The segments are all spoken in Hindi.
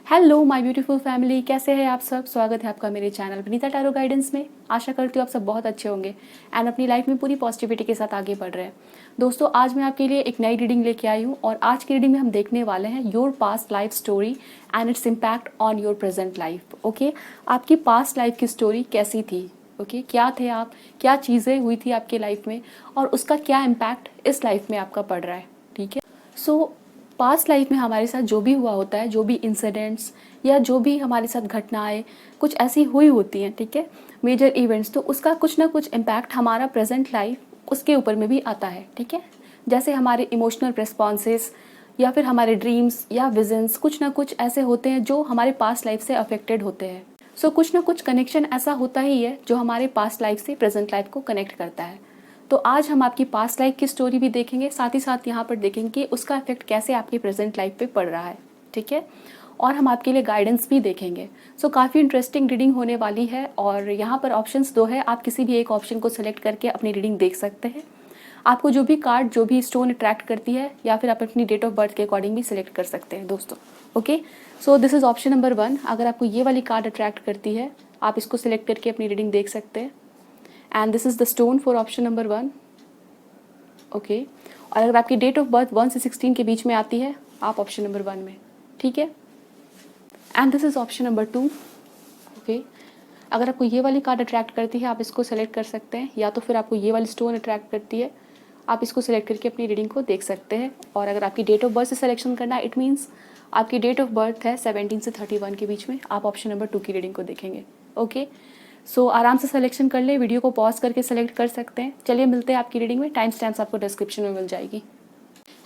हेलो माय ब्यूटीफुल फैमिली, कैसे हैं आप सब। स्वागत है आपका मेरे चैनल विनीता टैरो गाइडेंस में। आशा करती हूँ आप सब बहुत अच्छे होंगे एंड अपनी लाइफ में पूरी पॉजिटिविटी के साथ आगे बढ़ रहे हैं। दोस्तों, आज मैं आपके लिए एक नई रीडिंग लेके आई हूँ और आज की रीडिंग में हम देखने वाले हैं your past life story and its impact on your present life. Okay, आपकी पास्ट लाइफ की स्टोरी कैसी थी। ओके, क्या थे आप, क्या चीज़ें हुई थी आपकी लाइफ में और उसका क्या इम्पैक्ट इस लाइफ में आपका पड़ रहा है। ठीक है, सो पास्ट लाइफ में हमारे साथ जो भी हुआ होता है, जो भी इंसिडेंट्स या जो भी हमारे साथ घटनाएं कुछ ऐसी हुई होती हैं, ठीक है, मेजर इवेंट्स, तो उसका कुछ ना कुछ इम्पैक्ट हमारा प्रेजेंट लाइफ उसके ऊपर में भी आता है। ठीक है, जैसे हमारे इमोशनल रिस्पॉन्सेस या फिर हमारे ड्रीम्स या विजन्स कुछ ना कुछ ऐसे होते हैं जो हमारे पास्ट लाइफ से अफेक्टेड होते हैं। सो कुछ ना कुछ कनेक्शन ऐसा होता ही है जो हमारे पास्ट लाइफ से प्रेजेंट लाइफ को कनेक्ट करता है। तो आज हम आपकी पास्ट लाइफ की स्टोरी भी देखेंगे, साथ ही साथ यहाँ पर देखेंगे कि उसका इफेक्ट कैसे आपकी प्रेजेंट लाइफ पे पड़ रहा है। ठीक है, और हम आपके लिए गाइडेंस भी देखेंगे। सो काफ़ी इंटरेस्टिंग रीडिंग होने वाली है और यहाँ पर ऑप्शंस दो है, आप किसी भी एक ऑप्शन को सिलेक्ट करके अपनी रीडिंग देख सकते हैं। आपको जो भी कार्ड, जो भी स्टोन अट्रैक्ट करती है या फिर आप अपनी डेट ऑफ बर्थ के अकॉर्डिंग भी सिलेक्ट कर सकते हैं दोस्तों। Okay, so this is option number 1। अगर आपको ये वाली कार्ड अट्रैक्ट करती है, आप इसको सिलेक्ट करके अपनी रीडिंग देख सकते हैं। And this is the stone for option number 1। Okay, और अगर आपकी डेट ऑफ बर्थ 1 से 16 के बीच में आती है, आप ऑप्शन नंबर 1 में। ठीक है, and this is option number 2। Okay, अगर आपको ये वाली कार्ड अट्रैक्ट करती है, आप इसको सेलेक्ट कर सकते हैं, या तो फिर आपको ये वाली स्टोन अट्रैक्ट करती है, आप इसको सेलेक्ट करके अपनी रीडिंग को देख सकते हैं। और अगर आपकी डेट ऑफ बर्थ से सिलेक्शन करना है, इट मीन्स आपकी डेट ऑफ बर्थ है 17 से 31 के बीच में, आप ऑप्शन नंबर 2 की रीडिंग को देखेंगे। ओके, सो आराम से सिलेक्शन कर ले, वीडियो को पॉज करके सेलेक्ट कर सकते हैं। चलिए मिलते हैं आपकी रीडिंग में, टाइम स्टैम्प्स आपको डिस्क्रिप्शन में मिल जाएगी।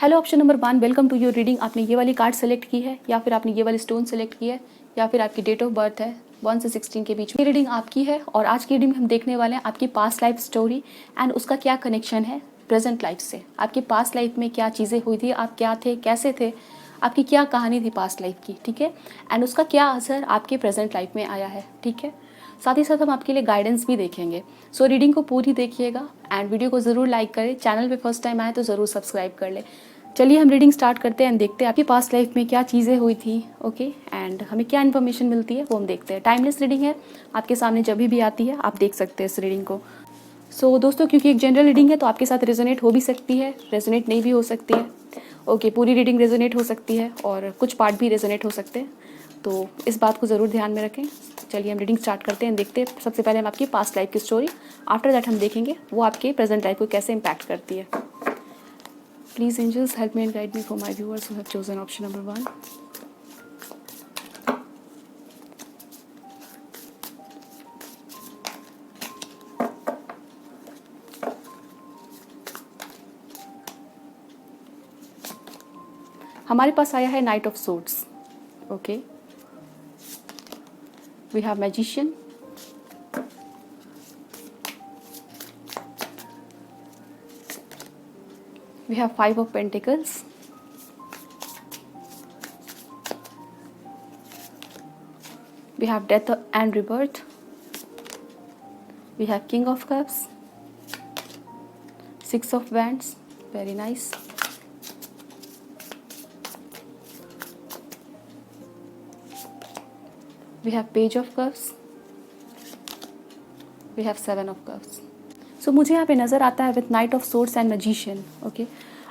Hello option number 1, welcome to your reading. आपने ये वाली कार्ड सेलेक्ट की है या फिर आपने ये वाली स्टोन सेलेक्ट की है या फिर आपकी डेट ऑफ बर्थ है 1 से 16 के बीच में, रीडिंग आपकी है। और आज की रीडिंग में हम देखने वाले हैं आपकी पास्ट लाइफ स्टोरी एंड उसका क्या कनेक्शन है प्रेजेंट लाइफ से। आपकी पास्ट लाइफ में क्या चीज़ें हुई थी, आप क्या थे, कैसे थे, आपकी क्या कहानी थी पास्ट लाइफ की। ठीक है, एंड उसका क्या असर आपके प्रेजेंट लाइफ में आया है। ठीक है, साथ ही साथ हम आपके लिए गाइडेंस भी देखेंगे। सो रीडिंग को पूरी देखिएगा एंड वीडियो को ज़रूर लाइक करें। चैनल पे फर्स्ट टाइम आए तो ज़रूर सब्सक्राइब कर ले। चलिए हम रीडिंग स्टार्ट करते हैं एंड देखते हैं आपकी पास्ट लाइफ में क्या चीज़ें हुई थी। ओके, एंड हमें क्या इन्फॉर्मेशन मिलती है वो हम देखते हैं। टाइमलेस रीडिंग है, आपके सामने जब भी आती है आप देख सकते हैं इस रीडिंग को। सो दोस्तों, क्योंकि एक जनरल रीडिंग है तो आपके साथ रेजोनेट हो भी सकती है, रेजोनेट नहीं भी हो सकती है। ओके, पूरी रीडिंग रेजोनेट हो सकती है और कुछ पार्ट भी रेजोनेट हो सकते हैं, तो इस बात को ज़रूर ध्यान में रखें। चलिए हम रीडिंग स्टार्ट करते हैं, देखते हैं। सबसे पहले हम आपकी पास्ट लाइफ की स्टोरी, आफ्टर दैट हम देखेंगे वो आपके प्रेजेंट लाइफ को कैसे इम्पैक्ट करती है। Please angels help me and guide me for my viewers who have chosen option number 1। हमारे पास आया है knight of swords. Okay, we have magician, we have 5 of Pentacles, we have Death and Rebirth, we have King of Cups, 6 of Wands, very nice, we have Page of Cups, we have 7 of Cups। सो मुझे यहाँ पे नज़र आता है with night of swords and magician. Okay,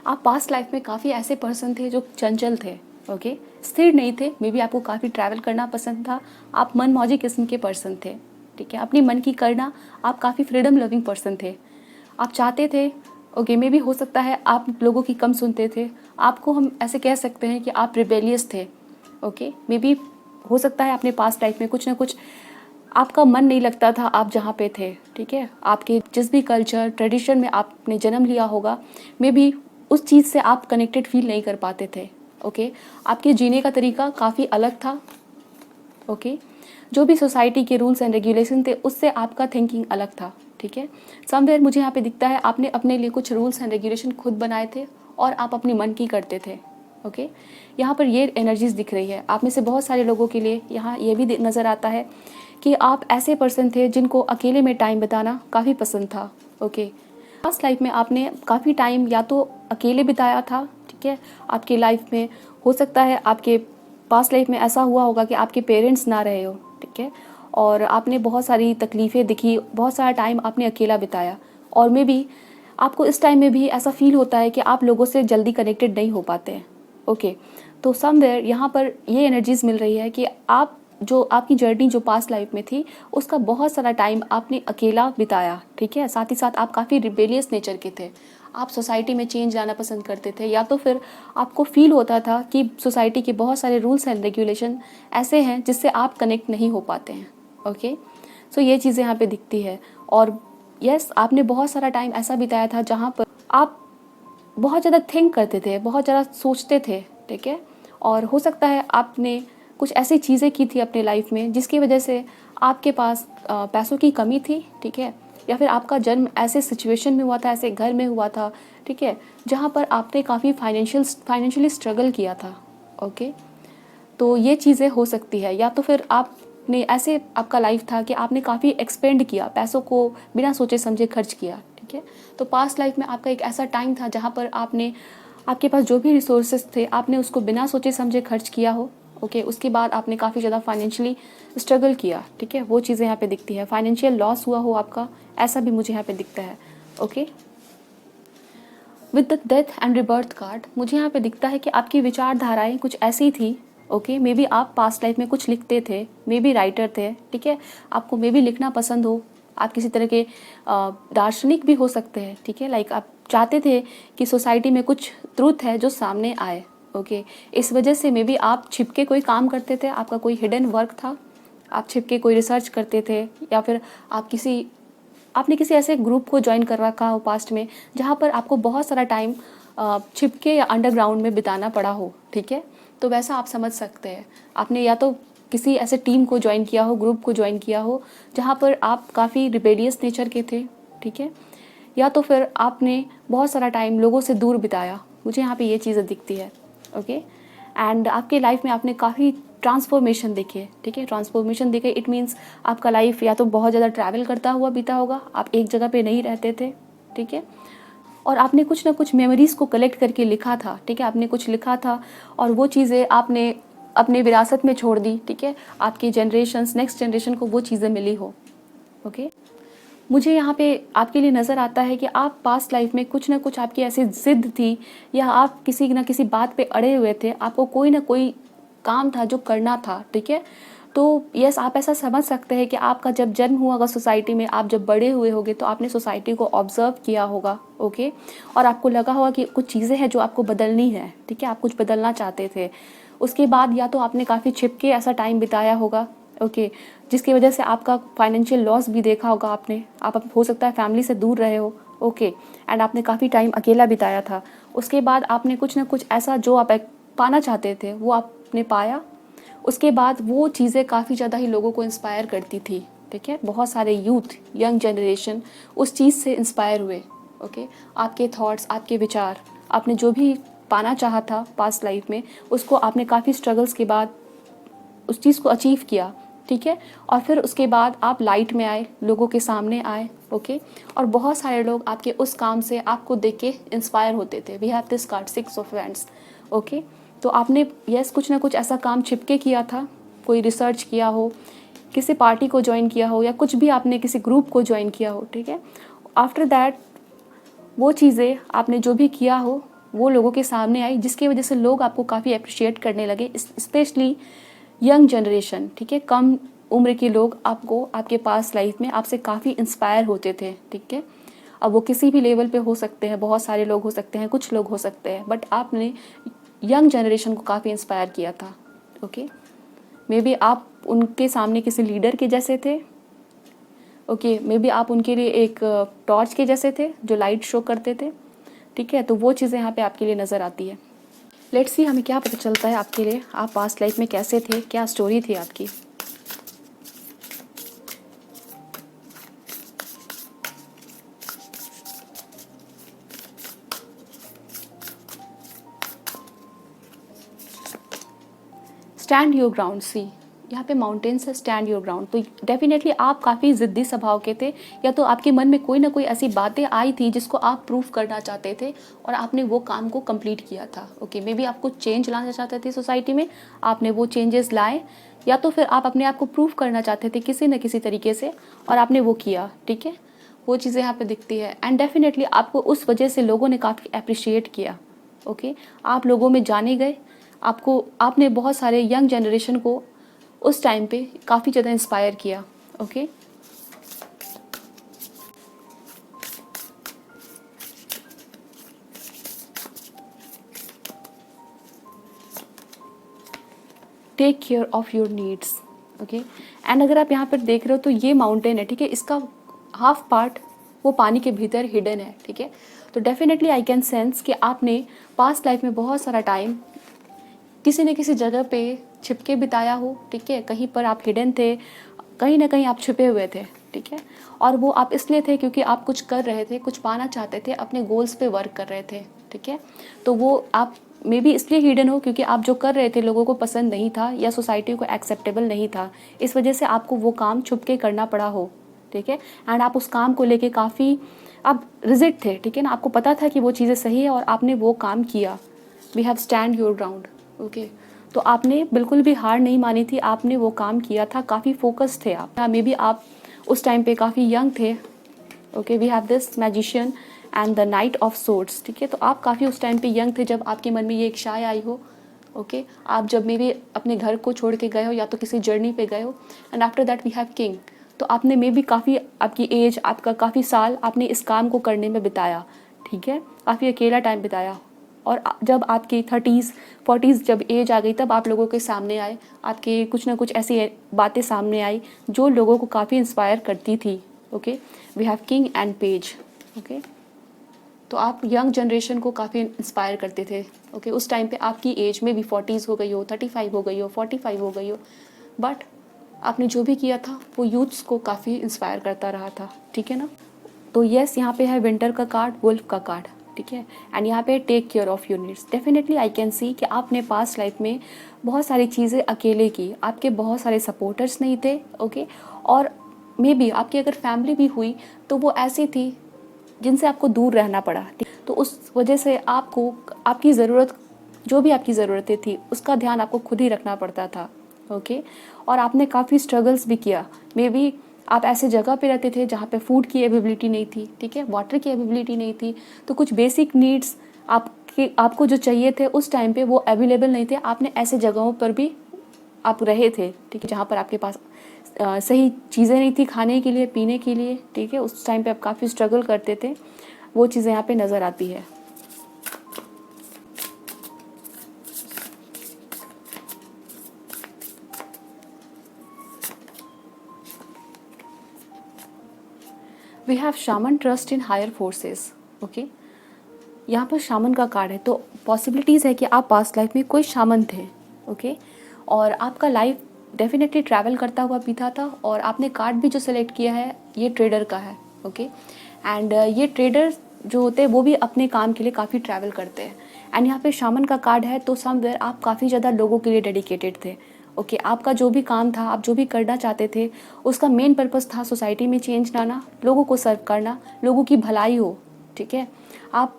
आप पास्ट लाइफ में काफ़ी ऐसे पर्सन थे जो चंचल थे। ओके, स्थिर नहीं थे, मे बी आपको काफ़ी ट्रैवल करना पसंद था, आप मनमौजी किस्म के पर्सन थे। ठीक है, अपनी मन की करना, आप काफ़ी फ्रीडम लविंग पर्सन थे, आप चाहते थे। ओके, मे बी हो सकता है आप लोगों की कम सुनते थे, आपको हम ऐसे कह सकते हैं कि आप रिबेलियस थे। ओके, मे बी हो सकता है अपने पास्ट लाइफ में कुछ ना कुछ आपका मन नहीं लगता था आप जहाँ पे थे। ठीक है, आपके जिस भी कल्चर ट्रेडिशन में आपने जन्म लिया होगा, मे बी उस चीज़ से आप कनेक्टेड फील नहीं कर पाते थे। ओके, आपके जीने का तरीका काफ़ी अलग था। ओके, जो भी सोसाइटी के रूल्स एंड रेगुलेशन थे उससे आपका थिंकिंग अलग था। ठीक है, समवेयर मुझे यहाँ पे दिखता है आपने अपने लिए कुछ रूल्स एंड रेगुलेशन खुद बनाए थे और आप अपनी मन की करते थे। ओके, यहाँ पर ये एनर्जीज दिख रही है। आप में से बहुत सारे लोगों के लिए यहाँ ये भी नज़र आता है कि आप ऐसे पर्सन थे जिनको अकेले में टाइम बिताना काफ़ी पसंद था। ओके, पास्ट लाइफ में आपने काफ़ी टाइम या तो अकेले बिताया था। ठीक है, आपकी लाइफ में हो सकता है आपके पास्ट लाइफ में ऐसा हुआ होगा कि आपके पेरेंट्स ना रहे हो, ठीक है, और आपने बहुत सारी तकलीफ़ें दिखी, बहुत सारा टाइम आपने अकेला बिताया, और मे बी आपको इस टाइम में भी ऐसा फील होता है कि आप लोगों से जल्दी कनेक्टेड नहीं हो पाते हैं। ओके, तो समवेयर यहाँ पर ये एनर्जीज मिल रही है कि आप जो आपकी जर्नी जो पास्ट लाइफ में थी उसका बहुत सारा टाइम आपने अकेला बिताया, ठीक है। साथ ही साथ आप काफ़ी रिबेलियस नेचर के थे, आप सोसाइटी में चेंज लाना पसंद करते थे, या तो फिर आपको फील होता था कि सोसाइटी के बहुत सारे रूल्स एंड रेगुलेशन ऐसे हैं जिससे आप कनेक्ट नहीं हो पाते हैं। ओके, सो ये चीज़ें यहाँ पे दिखती है। और यस, आपने बहुत सारा टाइम ऐसा बिताया था जहाँ पर आप बहुत ज़्यादा थिंक करते थे, बहुत ज़्यादा सोचते थे, ठीक है। और हो सकता है आपने कुछ ऐसी चीज़ें की थी अपने लाइफ में जिसकी वजह से आपके पास पैसों की कमी थी, ठीक है, या फिर आपका जन्म ऐसे सिचुएशन में हुआ था, ऐसे घर में हुआ था, ठीक है, जहाँ पर आपने काफ़ी फाइनेंशियली स्ट्रगल किया था। ओके, तो ये चीज़ें हो सकती है। या तो फिर आपने ऐसे आपका लाइफ था कि आपने काफ़ी एक्सपेंड किया, पैसों को बिना सोचे समझे खर्च किया, ठीक है। तो पास्ट लाइफ में आपका एक ऐसा टाइम था जहाँ पर आपके पास जो भी रिसोर्सेज थे आपने उसको बिना सोचे समझे खर्च किया हो। ओके, उसके बाद आपने काफ़ी ज़्यादा फाइनेंशियली स्ट्रगल किया, ठीक है, वो चीज़ें यहाँ पे दिखती है। फाइनेंशियल लॉस हुआ हो आपका, ऐसा भी मुझे यहाँ पे दिखता है। Okay, with the death and rebirth card मुझे यहाँ पे दिखता है कि आपकी विचारधाराएं कुछ ऐसी थी। ओके, मे बी आप पास्ट लाइफ में कुछ लिखते थे, मे बी राइटर थे, ठीक है, आपको मे बी लिखना पसंद हो, आप किसी तरह के दार्शनिक भी हो सकते हैं, ठीक है, लाइक आप चाहते थे कि सोसाइटी में कुछ ट्रूथ है जो सामने आए। ओके, इस वजह से मे बी आप छिपके कोई काम करते थे, आपका कोई हिडन वर्क था, आप छिपके कोई रिसर्च करते थे, या फिर आपने किसी ऐसे ग्रुप को ज्वाइन कर रखा हो पास्ट में जहाँ पर आपको बहुत सारा टाइम छिपके या अंडरग्राउंड में बिताना पड़ा हो, ठीक है। तो वैसा आप समझ सकते हैं, आपने या तो किसी ऐसे टीम को ज्वाइन किया हो, ग्रुप को ज्वाइन किया हो जहाँ पर आप काफ़ी रिबेलियस नेचर के थे, ठीक है, या तो फिर आपने बहुत सारा टाइम लोगों से दूर बिताया। मुझे यहाँ पे ये चीज़ें दिखती है। ओके, एंड आपके लाइफ में आपने काफ़ी ट्रांसफॉर्मेशन देखे, ठीक है, ट्रांसफॉर्मेशन देखे इट मीन्स आपका लाइफ या तो बहुत ज़्यादा ट्रैवल करता हुआ बीता होगा, आप एक जगह पे नहीं रहते थे, ठीक है, और आपने कुछ ना कुछ मेमोरीज़ को कलेक्ट करके लिखा था, ठीक है, आपने कुछ लिखा था और वो चीज़ें आपने अपने विरासत में छोड़ दी, ठीक है, आपकी जनरेशन्स नेक्स्ट जनरेशन को वो चीज़ें मिली हो। ओके, मुझे यहाँ पे आपके लिए नज़र आता है कि आप पास्ट लाइफ में कुछ ना कुछ आपकी ऐसी ज़िद थी, या आप किसी ना किसी बात पे अड़े हुए थे, आपको कोई ना कोई काम था जो करना था, ठीक है। तो यस, आप ऐसा समझ सकते हैं कि आपका जब जन्म हुआ होगा सोसाइटी में, आप जब बड़े हुए होगे तो आपने सोसाइटी को ऑब्जर्व किया होगा। ओके, और आपको लगा होगा कि कुछ चीज़ें हैं जो आपको बदलनी है, ठीक है, आप कुछ बदलना चाहते थे। उसके बाद या तो आपने काफ़ी छिप के ऐसा टाइम बिताया होगा, ओके, जिसकी वजह से आपका फाइनेंशियल लॉस भी देखा होगा आपने, आप हो सकता है फैमिली से दूर रहे हो, ओके, एंड आपने काफ़ी टाइम अकेला बिताया था। उसके बाद आपने कुछ ना कुछ ऐसा जो आप पाना चाहते थे वो आपने पाया। उसके बाद वो चीज़ें काफ़ी ज़्यादा ही लोगों को इंस्पायर करती थी, ठीक है, बहुत सारे यूथ यंग जनरेशन उस चीज़ से इंस्पायर हुए। ओके, आपके थॉट्स, आपके विचार, आपने जो भी पाना चाहा था पास्ट लाइफ में उसको आपने काफ़ी स्ट्रगल्स के बाद उस चीज़ को अचीव किया, ठीक है, और फिर उसके बाद आप लाइट में आए, लोगों के सामने आए। ओके, और बहुत सारे लोग आपके उस काम से आपको देख के इंस्पायर होते थे। We have this card 6 of wands. Okay, तो आपने यस कुछ ना कुछ ऐसा काम छिपके किया था, कोई रिसर्च किया हो, किसी पार्टी को ज्वाइन किया हो, या कुछ भी आपने किसी ग्रुप को ज्वाइन किया हो, ठीक है। आफ्टर दैट वो चीज़ें आपने जो भी किया हो वो लोगों के सामने आई, जिसकी वजह से लोग आपको काफ़ी अप्रिशिएट करने लगे, स्पेशली यंग जनरेशन, ठीक है, कम उम्र के लोग आपको आपके पास लाइफ में आपसे काफ़ी इंस्पायर होते थे, ठीक है। अब वो किसी भी लेवल पे हो सकते हैं, बहुत सारे लोग हो सकते हैं, कुछ लोग हो सकते हैं, बट आपने यंग जनरेशन को काफ़ी इंस्पायर किया था। ओके, मे बी आप उनके सामने किसी लीडर के जैसे थे। ओके, मे बी आप उनके लिए एक टॉर्च के जैसे थे जो लाइट शो करते थे, ठीक है। तो वो चीज़ें यहाँ पे आपके लिए नज़र आती है। लेट्स सी हमें क्या पता चलता है आपके लिए, आप पास्ट लाइफ में कैसे थे, क्या स्टोरी थी आपकी। स्टैंड योर ग्राउंड, सी यहाँ पे माउंटेन्स है, स्टैंड योर ग्राउंड। तो डेफिनेटली आप काफ़ी ज़िद्दी स्वभाव के थे, या तो आपके मन में कोई ना कोई ऐसी बातें आई थी जिसको आप प्रूफ करना चाहते थे और आपने वो काम को कंप्लीट किया था। ओके, मे बी आप कुछ चेंज लाना चाहते थे सोसाइटी में, आपने वो चेंजेस लाए, या तो फिर आप अपने आप को प्रूफ करना चाहते थे किसी न किसी तरीके से और आपने वो किया। ठीक है, वो चीज़ें यहाँ पे दिखती है। एंड डेफिनेटली आपको उस वजह से लोगों ने काफ़ी अप्रिशिएट किया। ओके, आप लोगों में जाने गए, आपने बहुत सारे यंग जनरेशन को उस टाइम पे काफ़ी ज़्यादा इंस्पायर किया। Okay, take care of your needs. Okay, and अगर आप यहाँ पर देख रहे हो तो ये माउंटेन है, ठीक है, इसका हाफ पार्ट वो पानी के भीतर हिडन है। ठीक है, तो डेफिनेटली आई कैन सेंस कि आपने पास्ट लाइफ में बहुत सारा टाइम किसी न किसी जगह पे छिप के बिताया हो। ठीक है, कहीं पर आप हिडन थे, कहीं ना कहीं आप छुपे हुए थे। ठीक है, और वो आप इसलिए थे क्योंकि आप कुछ कर रहे थे, कुछ पाना चाहते थे, अपने गोल्स पे वर्क कर रहे थे। ठीक है, तो वो आप मे बी इसलिए हिडन हो क्योंकि आप जो कर रहे थे लोगों को पसंद नहीं था या सोसाइटी को एक्सेप्टेबल नहीं था, इस वजह से आपको वो काम छुप के करना पड़ा हो। ठीक है, एंड आप उस काम को लेके काफ़ी आप रिजिड थे। ठीक है ना, आपको पता था कि वो चीज़ें सही है और आपने वो काम किया। We have stand your ground. Okay, तो आपने बिल्कुल भी हार नहीं मानी थी, आपने वो काम किया था, काफ़ी फोकस थे आप। मे बी आप उस टाइम पे काफ़ी यंग थे। Okay, we have this magician and the knight of swords. ठीक है, तो आप काफ़ी उस टाइम पे यंग थे जब आपके मन में ये इच्छा आई हो। ओके, आप जब मे बी अपने घर को छोड़ के गए हो या तो किसी जर्नी पे गए हो, and after that we have king. तो आपने मे बी काफ़ी, आपकी एज, आपका काफ़ी साल आपने इस काम को करने में बिताया। ठीक है, काफ़ी अकेला टाइम बिताया, और जब आपकी 30s 40s जब एज आ गई तब आप लोगों के सामने आए, आपके कुछ ना कुछ ऐसी बातें सामने आई जो लोगों को काफ़ी इंस्पायर करती थी। Okay, we have king and page. Okay, तो आप यंग जनरेशन को काफ़ी इंस्पायर करते थे। ओके, उस टाइम पे आपकी एज में भी 40s हो गई हो, 35 हो गई हो, 45 हो गई हो, बट आपने जो भी किया था वो यूथ्स को काफ़ी इंस्पायर करता रहा था। ठीक है ना, तो यस, यहाँ पे है विंटर का कार्ड, वुल्फ का कार्ड। ठीक है, एंड यहाँ पे take care of your needs. Definitely I can see कि आपने पास्ट लाइफ में बहुत सारी चीज़ें अकेले की, आपके बहुत सारे सपोर्टर्स नहीं थे। ओके, और मे बी आपकी अगर फैमिली भी हुई तो वो ऐसी थी जिनसे आपको दूर रहना पड़ा। तो उस वजह से आपको आपकी ज़रूरत, जो भी आपकी ज़रूरतें थी उसका ध्यान आपको खुद ही रखना पड़ता था। ओके, और आपने काफ़ी स्ट्रगल्स भी किया। मे बी आप ऐसे जगह पे रहते थे जहाँ पे फूड की अवेलेबिलिटी नहीं थी। ठीक है, वाटर की अवेलेबिलिटी नहीं थी, तो कुछ बेसिक नीड्स आपको जो चाहिए थे उस टाइम पे वो अवेलेबल नहीं थे। आपने ऐसे जगहों पर भी आप रहे थे। ठीक है, जहाँ पर आपके पास सही चीज़ें नहीं थी खाने के लिए, पीने के लिए। ठीक है, उस टाइम पे आप काफ़ी स्ट्रगल करते थे, वो चीज़ें यहाँ पे नज़र आती है। We have shaman, trust in higher forces. Okay, यहाँ पर शामन का कार्ड है, तो पॉसिबिलिटीज़ है कि आप पास्ट लाइफ में कोई शामन थे। ओके, और आपका लाइफ डेफिनेटली ट्रैवल करता हुआ बीता था, और आपने कार्ड भी जो सेलेक्ट किया है ये ट्रेडर का है। ओके, एंड ये ट्रेडर जो होते हैं वो भी अपने काम के लिए काफ़ी ट्रैवल करते हैं। एंड यहाँ पे शामन का कार्ड है, तो समवेयर आप काफ़ी ज़्यादा लोगों के लिए डेडिकेटेड थे। ओके, आपका जो भी काम था, आप जो भी करना चाहते थे, उसका मेन पर्पस था सोसाइटी में चेंज लाना, लोगों को सर्व करना, लोगों की भलाई हो। ठीक है, आप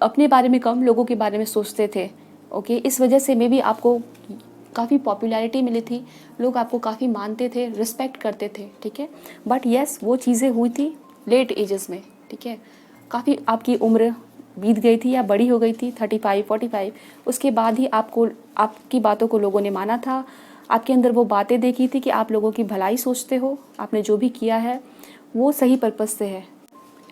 अपने बारे में कम, लोगों के बारे में सोचते थे। ओके, इस वजह से मे बी आपको काफ़ी पॉपुलैरिटी मिली थी, लोग आपको काफ़ी मानते थे, रिस्पेक्ट करते थे। ठीक है, बट येस, वो चीज़ें हुई थी लेट एजेस में। ठीक है, काफ़ी आपकी उम्र बीत गई थी या बड़ी हो गई थी, 35 45, उसके बाद ही आपको, आपकी बातों को लोगों ने माना था। आपके अंदर वो बातें देखी थी कि आप लोगों की भलाई सोचते हो, आपने जो भी किया है वो सही पर्पज़ से है।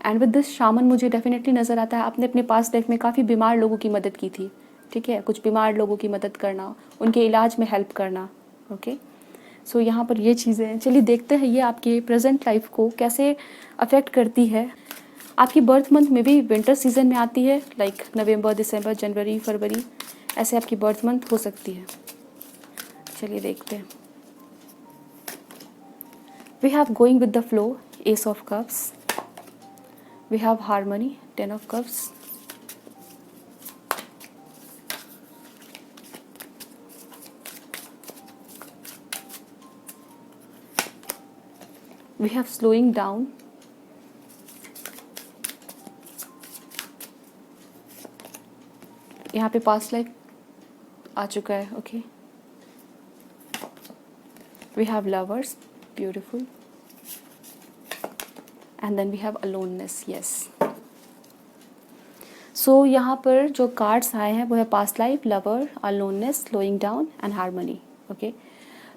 एंड विद दिस शामन मुझे डेफिनेटली नज़र आता है आपने अपने पास लाइफ में काफ़ी बीमार लोगों की मदद की थी। ठीक है, कुछ बीमार लोगों की मदद करना, उनके इलाज में हेल्प करना। ओके, सो यहाँ पर ये चीज़ें हैं। चलिए देखते हैं ये आपके प्रेजेंट लाइफ को कैसे अफेक्ट करती है। आपकी बर्थ मंथ में भी विंटर सीजन में आती है, लाइक नवंबर, दिसंबर, जनवरी, फरवरी, ऐसे आपकी बर्थ मंथ हो सकती है। चलिए देखते हैं। We have going with the flow, ace of cups. We have harmony, 10 of cups. We have slowing down, यहाँ पे पास्ट लाइफ आ चुका है. Okay, we have lovers, beautiful, and then we have aloneness. Yes, so यहाँ पर जो कार्ड्स आए हैं वो है past life, lover, aloneness, slowing down and harmony. Okay,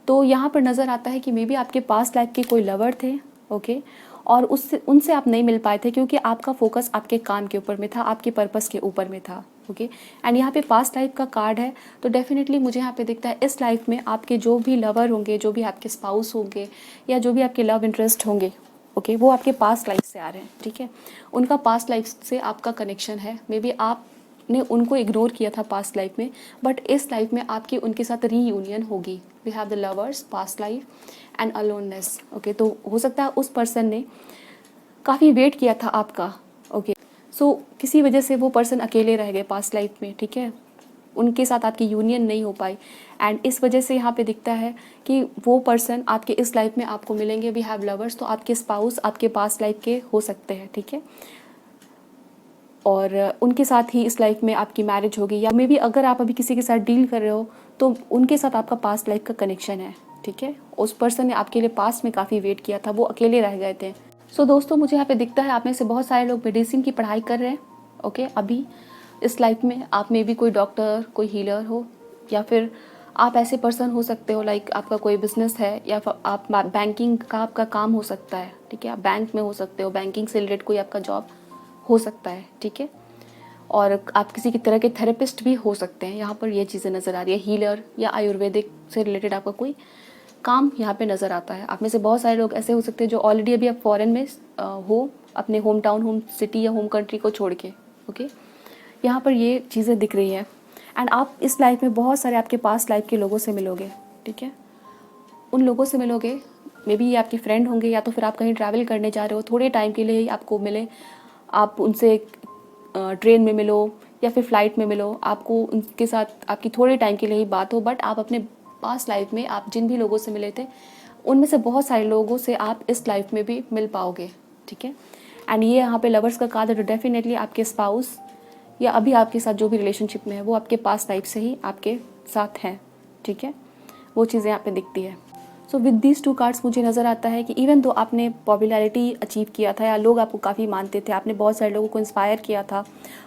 तो यहाँ पर नज़र आता है कि मे बी आपके पास्ट लाइफ के कोई लवर थे. ओके, और उससे उनसे आप नहीं मिल पाए थे क्योंकि आपका फोकस आपके काम के ऊपर में था, आपके पर्पस के ऊपर में था. ओके, एंड यहाँ पे पास्ट लाइफ का कार्ड है, तो डेफिनेटली मुझे यहाँ पे दिखता है इस लाइफ में आपके जो भी लवर होंगे, जो भी आपके स्पाउस होंगे, या जो भी आपके लव इंटरेस्ट होंगे, ओके, वो आपके पास्ट लाइफ से आ रहे हैं. ठीक है, उनका पास्ट लाइफ से आपका कनेक्शन है. मे बी आपने उनको इग्नोर किया था पास्ट लाइफ में, बट इस लाइफ में आपकी उनके साथ रीयूनियन होगी. We have the lovers, past life and aloneness. Okay, तो हो सकता है उस पर्सन ने काफ़ी वेट किया था आपका. ओके, सो किसी वजह से वो पर्सन अकेले रह गए पास्ट लाइफ में. ठीक है, उनके साथ आपकी यूनियन नहीं हो पाई, एंड इस वजह से यहाँ पे दिखता है कि वो पर्सन आपके इस लाइफ में आपको मिलेंगे. वी हैव लवर्स, तो आपके स्पाउस आपके पास्ट लाइफ के हो सकते हैं. ठीक है, और उनके साथ ही इस लाइफ में आपकी मैरिज होगी, या मे बी अगर आप अभी किसी के साथ डील कर रहे हो तो उनके साथ आपका पास्ट लाइफ का कनेक्शन है. ठीक है, उस पर्सन ने आपके लिए पास्ट में काफ़ी वेट किया था, वो अकेले रह गए थे. सो दोस्तों, मुझे यहाँ पे दिखता है आप में से बहुत सारे लोग मेडिसिन की पढ़ाई कर रहे हैं. ओके, अभी इस लाइफ में आप में भी कोई डॉक्टर, कोई हीलर हो, या फिर आप ऐसे पर्सन हो सकते हो लाइक आपका कोई बिजनेस है, या फिर आप बैंकिंग का आपका काम हो सकता है. ठीक है, आप बैंक में हो सकते हो, बैंकिंग से रिलेटेड कोई आपका जॉब हो सकता है. ठीक है, और आप किसी की तरह के थेरेपिस्ट भी हो सकते हैं. यहाँ पर ये चीज़ें नज़र आ रही है, हीलर या आयुर्वेदिक से रिलेटेड आपका कोई काम यहाँ पे नज़र आता है. आप में से बहुत सारे लोग ऐसे हो सकते हैं जो ऑलरेडी अभी आप फॉरेन में हो, अपने होम टाउन, होम सिटी या होम कंट्री को छोड़ के. ओके, यहाँ पर ये चीज़ें दिख रही हैं, एंड आप इस लाइफ में बहुत सारे आपके पास्ट लाइफ के लोगों से मिलोगे. ठीक है, उन लोगों से मिलोगे, मे बी ये आपके फ्रेंड होंगे, या तो फिर आप कहीं ट्रैवल करने जा रहे हो, थोड़े टाइम के लिए ही आपको मिले, आप उनसे ट्रेन में मिलो या फिर फ्लाइट में मिलो, आपको उनके साथ आपकी थोड़े टाइम के लिए ही बात हो, बट आप अपने पास्ट लाइफ में आप जिन भी लोगों से मिले थे उनमें से बहुत सारे लोगों से आप इस लाइफ में भी मिल पाओगे. ठीक है, एंड ये यहाँ पे लवर्स का कार्ड है, तो डेफिनेटली आपके स्पाउस या अभी आपके साथ जो भी रिलेशनशिप में है वो आपके पास्ट लाइफ से ही आपके साथ हैं. ठीक है, वो चीज़ें यहाँ पे दिखती है. So with these two cards मुझे नज़र आता है कि इवन दो आपने पॉपुलैरिटी अचीव किया था, या लोग आपको काफ़ी मानते थे, आपने बहुत सारे लोगों को इंस्पायर किया था,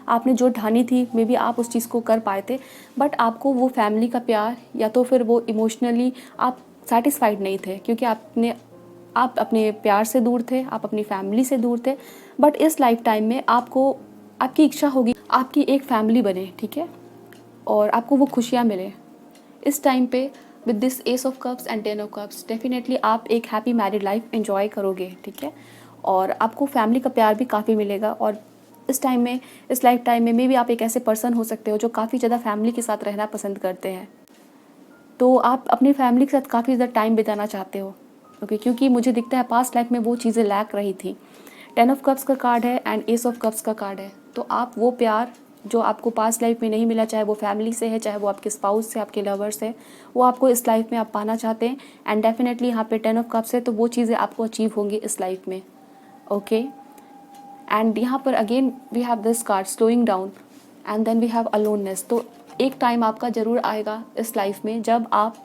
आपने जो ठानी थी मे बी आप उस चीज़ को कर पाए थे, बट आपको वो फैमिली का प्यार या तो फिर वो इमोशनली आप सेटिस्फाइड नहीं थे, क्योंकि आप अपने प्यार से दूर थे, आप अपनी फैमिली से दूर थे. बट इस लाइफ टाइम में आपको आपकी इच्छा होगी आपकी एक फैमिली बने. ठीक है, और आपको वो खुशियाँ मिले इस टाइम पे. With this S of cups and 10 of cups, definitely आप एक हैप्पी मैरिड लाइफ एंजॉय करोगे. ठीक है, और आपको फैमिली का प्यार भी काफ़ी मिलेगा. और इस टाइम में, इस लाइफ टाइम में मे बी आप एक ऐसे पर्सन हो सकते हो जो काफ़ी ज़्यादा फैमिली के साथ रहना पसंद करते हैं, तो आप अपनी फैमिली के साथ काफ़ी ज़्यादा टाइम बिताना चाहते हो. ओके, क्योंकि मुझे दिखता है पास्ट लाइफ में वो चीज़ें लैक रही थी. 10 ऑफ कप्स का कार्ड है एंड एस ऑफ कप्स का कार्ड है, तो आप वो प्यार जो आपको पास्ट लाइफ में नहीं मिला, चाहे वो फैमिली से है, चाहे वो आपके स्पाउस से, आपके लवर से, वो आपको इस लाइफ में आप पाना चाहते हैं. एंड डेफिनेटली यहाँ पे 10 ऑफ कप्स है, तो वो चीज़ें आपको अचीव होंगी इस लाइफ में. ओके, एंड यहाँ पर again we have this card slowing down, and then we have aloneness. तो एक टाइम आपका ज़रूर आएगा इस लाइफ में जब आप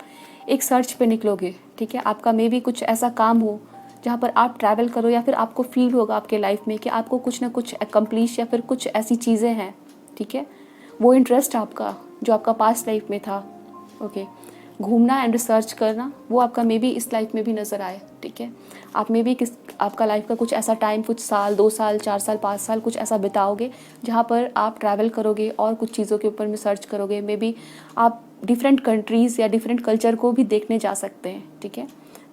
एक सर्च पे निकलोगे. ठीक है, आपका मे बी कुछ ऐसा काम हो जहाँ पर आप ट्रैवल करो, या फिर आपको फील होगा आपके लाइफ में कि आपको कुछ ना कुछ अकम्प्लिश, या फिर कुछ ऐसी चीज़ें हैं. ठीक है, वो इंटरेस्ट आपका जो आपका पास्ट लाइफ में था. ओके, घूमना एंड रिसर्च करना, वो आपका मे बी इस लाइफ में भी नज़र आए. ठीक है, आप मे बी आपका लाइफ का कुछ ऐसा टाइम, कुछ साल, 2 साल, 4 साल, 5 साल कुछ ऐसा बिताओगे जहाँ पर आप ट्रैवल करोगे और कुछ चीज़ों के ऊपर में सर्च करोगे. मे बी आप डिफरेंट कंट्रीज़ या डिफरेंट कल्चर को भी देखने जा सकते हैं. ठीक है,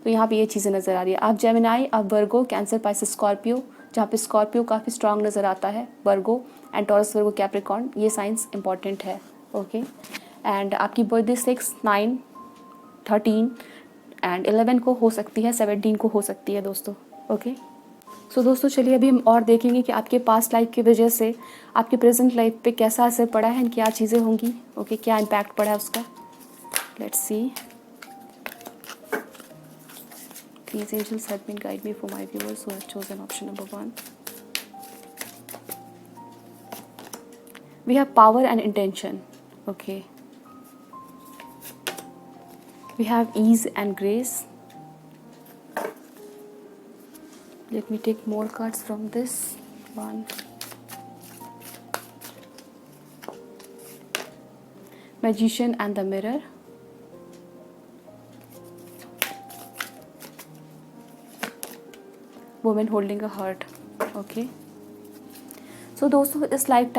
तो यहाँ पे ये चीज़ें नज़र आ रही है. आप जेमिनाई, आप वर्गो, कैंसर, पाइसेस, स्कॉर्पियो, जहाँ पे स्कॉर्पियो काफ़ी स्ट्रांग नज़र आता है, वर्गो एंड टॉरस, वर्गो, कैप्रिकॉर्न, ये साइंस इंपॉर्टेंट है. ओके, एंड आपकी बर्थडे 6, 9, 13 एंड 11 को हो सकती है, 17 को हो सकती है दोस्तों. ओके, सो दोस्तों चलिए अभी हम और देखेंगे कि आपके पास्ट लाइफ की वजह से आपके प्रेजेंट लाइफ पे कैसा असर पड़ा है, क्या चीज़ें होंगी. ओके, क्या इम्पैक्ट पड़ा है उसका. Let's see. These angels help me and guide me for my viewers who have chosen option number 1. We have power and intention. Okay. We have ease and grace. Let me take more cards from this one. Magician and the mirror. Woman holding a heart. Okay so दोस्तों इस लाइफ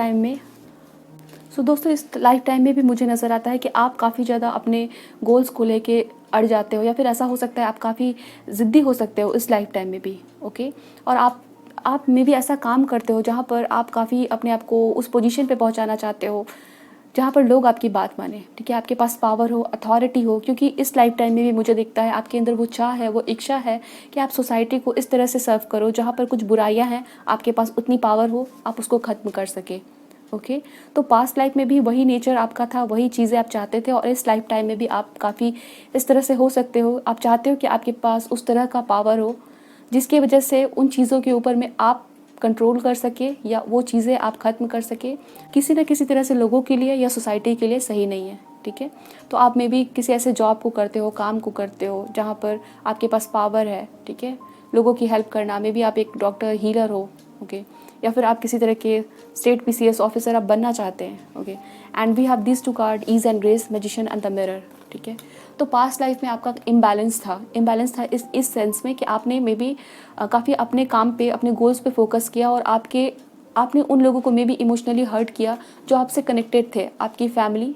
टाइम में भी मुझे नज़र आता है कि आप काफ़ी ज़्यादा अपने गोल्स को लेके अड़ जाते हो, या फिर ऐसा हो सकता है आप काफ़ी ज़िद्दी हो सकते हो इस लाइफ टाइम में भी. ओके और आप में भी ऐसा काम करते हो जहाँ पर आप काफ़ी अपने आप को उस पोजीशन पे पहुँचाना चाहते हो जहाँ पर लोग आपकी बात माने. ठीक है, आपके पास पावर हो, अथॉरिटी हो, क्योंकि इस लाइफ टाइम में भी मुझे दिखता है आपके अंदर वो चाह है, वो इच्छा है कि आप सोसाइटी को इस तरह से सर्व करो जहाँ पर कुछ बुराइयाँ हैं आपके पास उतनी पावर हो आप उसको ख़त्म कर सके. ओके तो पास्ट लाइफ में भी वही नेचर आपका था, वही चीज़ें आप चाहते थे, और इस लाइफ टाइम में भी आप काफ़ी इस तरह से हो सकते हो. आप चाहते हो कि आपके पास उस तरह का पावर हो जिसकी वजह से उन चीज़ों के ऊपर में आप कंट्रोल कर सके या वो चीज़ें आप ख़त्म कर सके. किसी न किसी तरह से लोगों के लिए या सोसाइटी के लिए सही नहीं है. ठीक है, तो आप में भी किसी ऐसे जॉब को करते हो, काम को करते हो जहाँ पर आपके पास पावर है. ठीक है, लोगों की हेल्प करना, में भी आप एक डॉक्टर, हीलर हो. ओके या फिर आप किसी तरह के स्टेट PCS ऑफिसर आप बनना चाहते हैं. Okay and we have this 2 card, ease and grace, magician and the mirror. ठीक है, तो पास्ट लाइफ में आपका इम्बैलेंस था इस सेंस में कि आपने मे बी काफ़ी अपने काम पे, अपने गोल्स पे फोकस किया, और आपने उन लोगों को मे बी इमोशनली हर्ट किया जो आपसे कनेक्टेड थे, आपकी फैमिली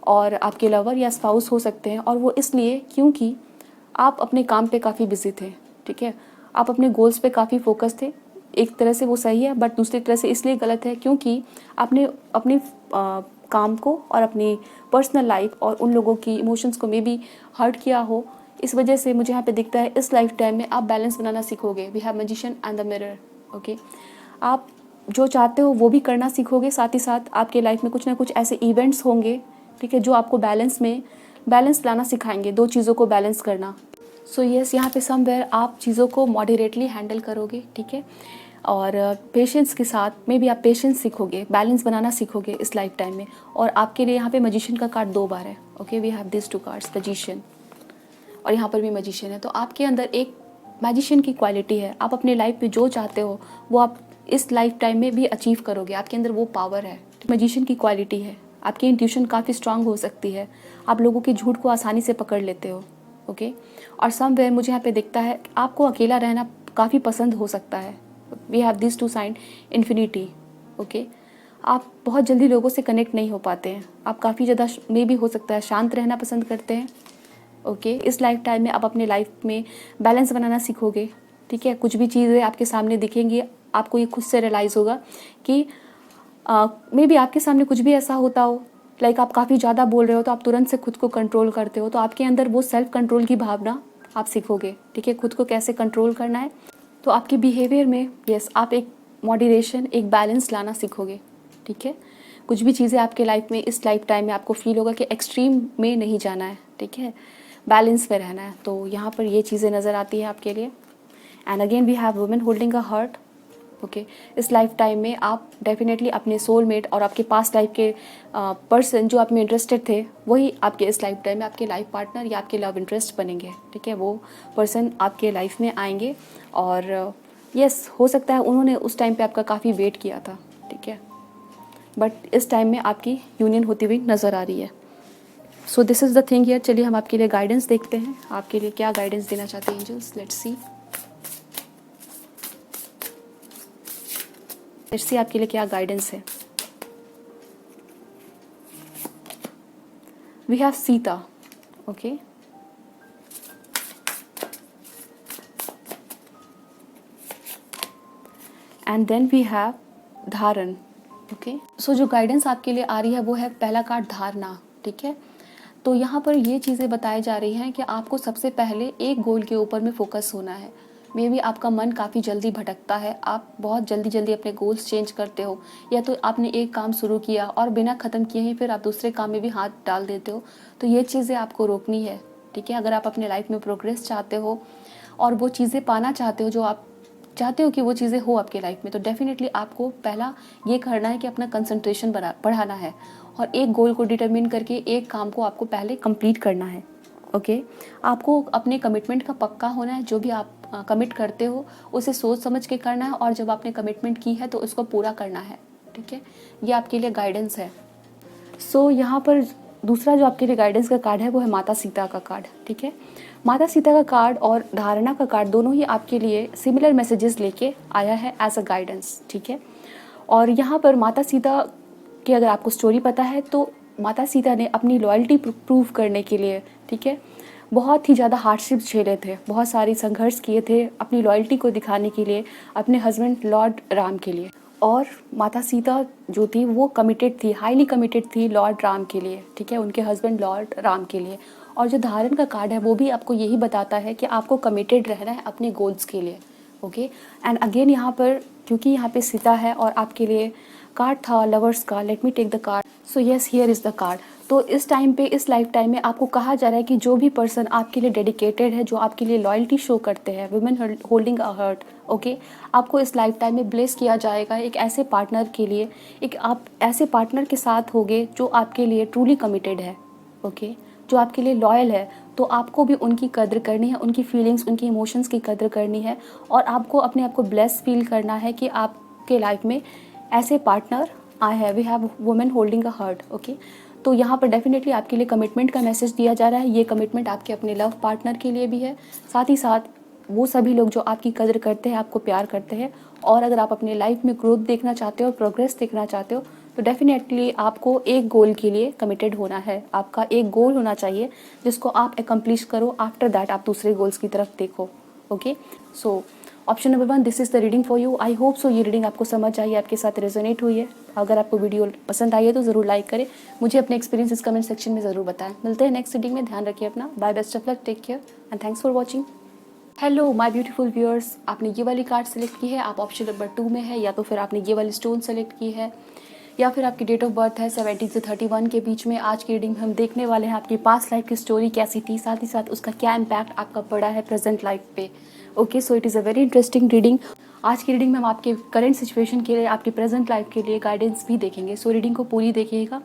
और आपके लवर या स्पाउस हो सकते हैं. और वो इसलिए क्योंकि आप अपने काम पे काफ़ी बिजी थे. ठीक है, आप अपने गोल्स पे काफ़ी फोकस थे. एक तरह से वो सही है, बट दूसरी तरह से इसलिए गलत है क्योंकि आपने अपने काम को और अपनी पर्सनल लाइफ और उन लोगों की इमोशंस को मे बी हर्ट किया हो. इस वजह से मुझे यहाँ पे दिखता है इस लाइफ टाइम में आप बैलेंस बनाना सीखोगे. We have magician and the mirror. Okay आप जो चाहते हो वो भी करना सीखोगे, साथ ही साथ आपके लाइफ में कुछ ना कुछ ऐसे इवेंट्स होंगे. ठीक है, जो आपको बैलेंस लाना सिखाएंगे, 2 चीज़ों को बैलेंस करना. सो यस, यहाँ पे समवेयर आप चीज़ों को मॉडरेटली हैंडल करोगे. ठीक है, और पेशेंस के साथ में भी आप पेशेंस सीखोगे, बैलेंस बनाना सीखोगे इस लाइफ टाइम में. और आपके लिए यहाँ पे मैजिशियन का कार्ड 2 बार है. Okay we have this 2 cards, magician, और यहाँ पर भी मैजिशियन है. तो आपके अंदर एक मैजिशियन की क्वालिटी है. आप अपने लाइफ में जो चाहते हो वो आप इस लाइफ टाइम में भी अचीव करोगे. आपके अंदर वो पावर है, मैजिशियन की क्वालिटी है. आपकी इंट्यूशन काफ़ी स्ट्रांग हो सकती है. आप लोगों के झूठ को आसानी से पकड़ लेते हो. ओके और समवेयर मुझे यहाँ पे दिखता है आपको अकेला रहना काफ़ी पसंद हो सकता है. We have this 2 sign, infinity. Okay आप बहुत जल्दी लोगों से कनेक्ट नहीं हो पाते हैं. आप काफ़ी ज़्यादा मे भी हो सकता है शांत रहना पसंद करते हैं. ओके इस लाइफ टाइम में आप अपने लाइफ में बैलेंस बनाना सीखोगे. ठीक है, कुछ भी चीज़ें आपके सामने दिखेंगी आपको ये खुद से रियलाइज़ होगा कि मे बी आपके सामने कुछ भी ऐसा होता हो, लाइक आप काफ़ी ज़्यादा बोल रहे हो तो आप तुरंत से खुद को कंट्रोल करते हो. तो आपके अंदर वो सेल्फ कंट्रोल की भावना आप सीखोगे. ठीक है, खुद को कैसे कंट्रोल करना है. तो आपके बिहेवियर में यस आप एक मॉडरेशन, एक बैलेंस लाना सीखोगे. ठीक है, कुछ भी चीज़ें आपके लाइफ में इस लाइफ टाइम में आपको फील होगा कि एक्सट्रीम में नहीं जाना है. ठीक है, बैलेंस में रहना है. तो यहाँ पर ये चीज़ें नज़र आती है आपके लिए. And again we have women holding a heart. Okay इस लाइफ टाइम में आप डेफिनेटली अपने सोलमेट और आपके पास्ट लाइफ के पर्सन जो आप में इंटरेस्टेड थे वही आपके इस लाइफ टाइम में आपके लाइफ पार्टनर या आपके लव इंटरेस्ट बनेंगे. ठीक है, वो पर्सन आपके लाइफ में आएंगे और यस हो सकता है उन्होंने उस टाइम पे आपका काफ़ी वेट किया था. ठीक है, बट इस टाइम में आपकी यूनियन होती हुई नज़र आ रही है. So this is the thing here. चलिए हम आपके लिए गाइडेंस देखते हैं, आपके लिए क्या गाइडेंस देना चाहते हैं एंजल्स. लेट्स सी आपके लिए क्या गाइडेंस है. We have Sita. Okay and then we have धारण. ओके सो जो गाइडेंस आपके लिए आ रही है वो है पहला कार्ड धारणा. ठीक है, तो यहाँ पर ये चीज़ें बताई जा रही हैं कि आपको सबसे पहले एक गोल के ऊपर में फोकस होना है. मे बी आपका मन काफ़ी जल्दी भटकता है, आप बहुत जल्दी अपने गोल्स चेंज करते हो, या तो आपने एक काम शुरू किया और बिना ख़त्म किए ही फिर आप दूसरे काम में भी हाथ डाल देते हो. तो ये चीज़ें आपको रोकनी है. ठीक है। अगर आप अपने लाइफ में प्रोग्रेस चाहते हो और वो चीज़ें पाना चाहते हो जो आप चाहते हो कि वो चीज़ें हो आपके लाइफ में, तो डेफिनेटली आपको पहला ये करना है कि अपना कंसंट्रेशन बढ़ाना है और एक गोल को डिटरमिन करके एक काम को आपको पहले कंप्लीट करना है। ओके, आपको अपने कमिटमेंट का पक्का होना है। जो भी आप कमिट करते हो उसे सोच समझ के करना है और जब आपने कमिटमेंट की है तो उसको पूरा करना है। ठीक है, ये आपके लिए गाइडेंस है। सो यहाँ पर दूसरा जो आपके लिए गाइडेंस का कार्ड है वो है माता सीता का कार्ड। ठीक है, माता सीता का कार्ड और धारणा का कार्ड दोनों ही आपके लिए सिमिलर मैसेजेस लेके आया है एज अ गाइडेंस। ठीक है, और यहाँ पर माता सीता की अगर आपको स्टोरी पता है तो माता सीता ने अपनी लॉयल्टी प्रूव करने के लिए, ठीक है, बहुत ही ज़्यादा हार्डशिप्स झेले थे, बहुत सारी संघर्ष किए थे अपनी लॉयल्टी को दिखाने के लिए अपने हस्बैंड लॉर्ड राम के लिए। और माता सीता जो थी वो कमिटेड थी, हाईली कमिटेड थी लॉर्ड राम के लिए। ठीक है, उनके हस्बैंड लॉर्ड राम के लिए। और जो धारण का कार्ड है वो भी आपको यही बताता है कि आपको कमिटेड रहना है अपने गोल्स के लिए। ओके, एंड अगेन यहाँ पर क्योंकि यहाँ पे सीता है और आपके लिए कार्ड था लवर्स का, let me take the card. So yes, here is the card. तो इस टाइम पे, इस लाइफ टाइम में आपको कहा जा रहा है कि जो भी पर्सन आपके लिए डेडिकेटेड है, जो आपके लिए लॉयल्टी शो करते हैं, women holding a heart, okay, आपको इस लाइफ टाइम में ब्लेस किया जाएगा एक ऐसे पार्टनर के लिए। एक आप ऐसे पार्टनर के साथ होगे जो आपके लिए ट्रूली कमिटेड है, ओके, जो आपके लिए लॉयल है। तो आपको भी उनकी कद्र करनी है, उनकी फीलिंग्स, उनकी इमोशंस की कद्र करनी है और आपको अपने आप को ब्लेस फील करना है कि आपके लाइफ में ऐसे पार्टनर आए हैं। We have women holding a heart. Okay, तो यहाँ पर डेफिनेटली आपके लिए कमिटमेंट का मैसेज दिया जा रहा है। ये कमिटमेंट आपके अपने लव पार्टनर के लिए भी है, साथ ही साथ वो सभी लोग जो आपकी कद्र करते हैं, आपको प्यार करते हैं। और अगर आप अपने लाइफ में ग्रोथ देखना चाहते हो, प्रोग्रेस देखना चाहते हो, तो डेफिनेटली आपको एक गोल के लिए कमिटेड होना है। आपका एक गोल होना चाहिए जिसको आप एकम्प्लिश करो, आफ्टर दैट आप दूसरे गोल्स की तरफ देखो। Okay, so option number 1, this is the reading for you. I hope so ये रीडिंग आपको समझ आई, आपके साथ रेजोनेट हुई है। अगर आपको वीडियो पसंद आई है तो ज़रूर लाइक करें, मुझे अपने एक्सपीरियंसेस कमेंट सेक्शन में ज़रूर बताएं। मिलते हैं नेक्स्ट रीडिंग में, ध्यान रखिए अपना। Bye, best of luck, take care and thanks for watching. Hello my beautiful viewers, आपने ये वाली कार्ड सेलेक्ट की है, आप ऑप्शन नंबर 2 में है, या तो फिर आपने ये वाली स्टोन सेलेक्ट की है, या फिर आपकी डेट ऑफ बर्थ है 17 से 31 के बीच में। आज की रीडिंग में हम देखने वाले हैं आपकी पास्ट लाइफ की स्टोरी कैसी थी, साथ ही साथ उसका क्या इम्पैक्ट आपका पड़ा है प्रेजेंट लाइफ पे। Okay, so it is a very interesting reading. आज की रीडिंग में हम आपके करंट सिचुएशन के लिए, आपकी प्रेजेंट लाइफ के लिए गाइडेंस भी देखेंगे। सो रीडिंग को पूरी देखिएगा।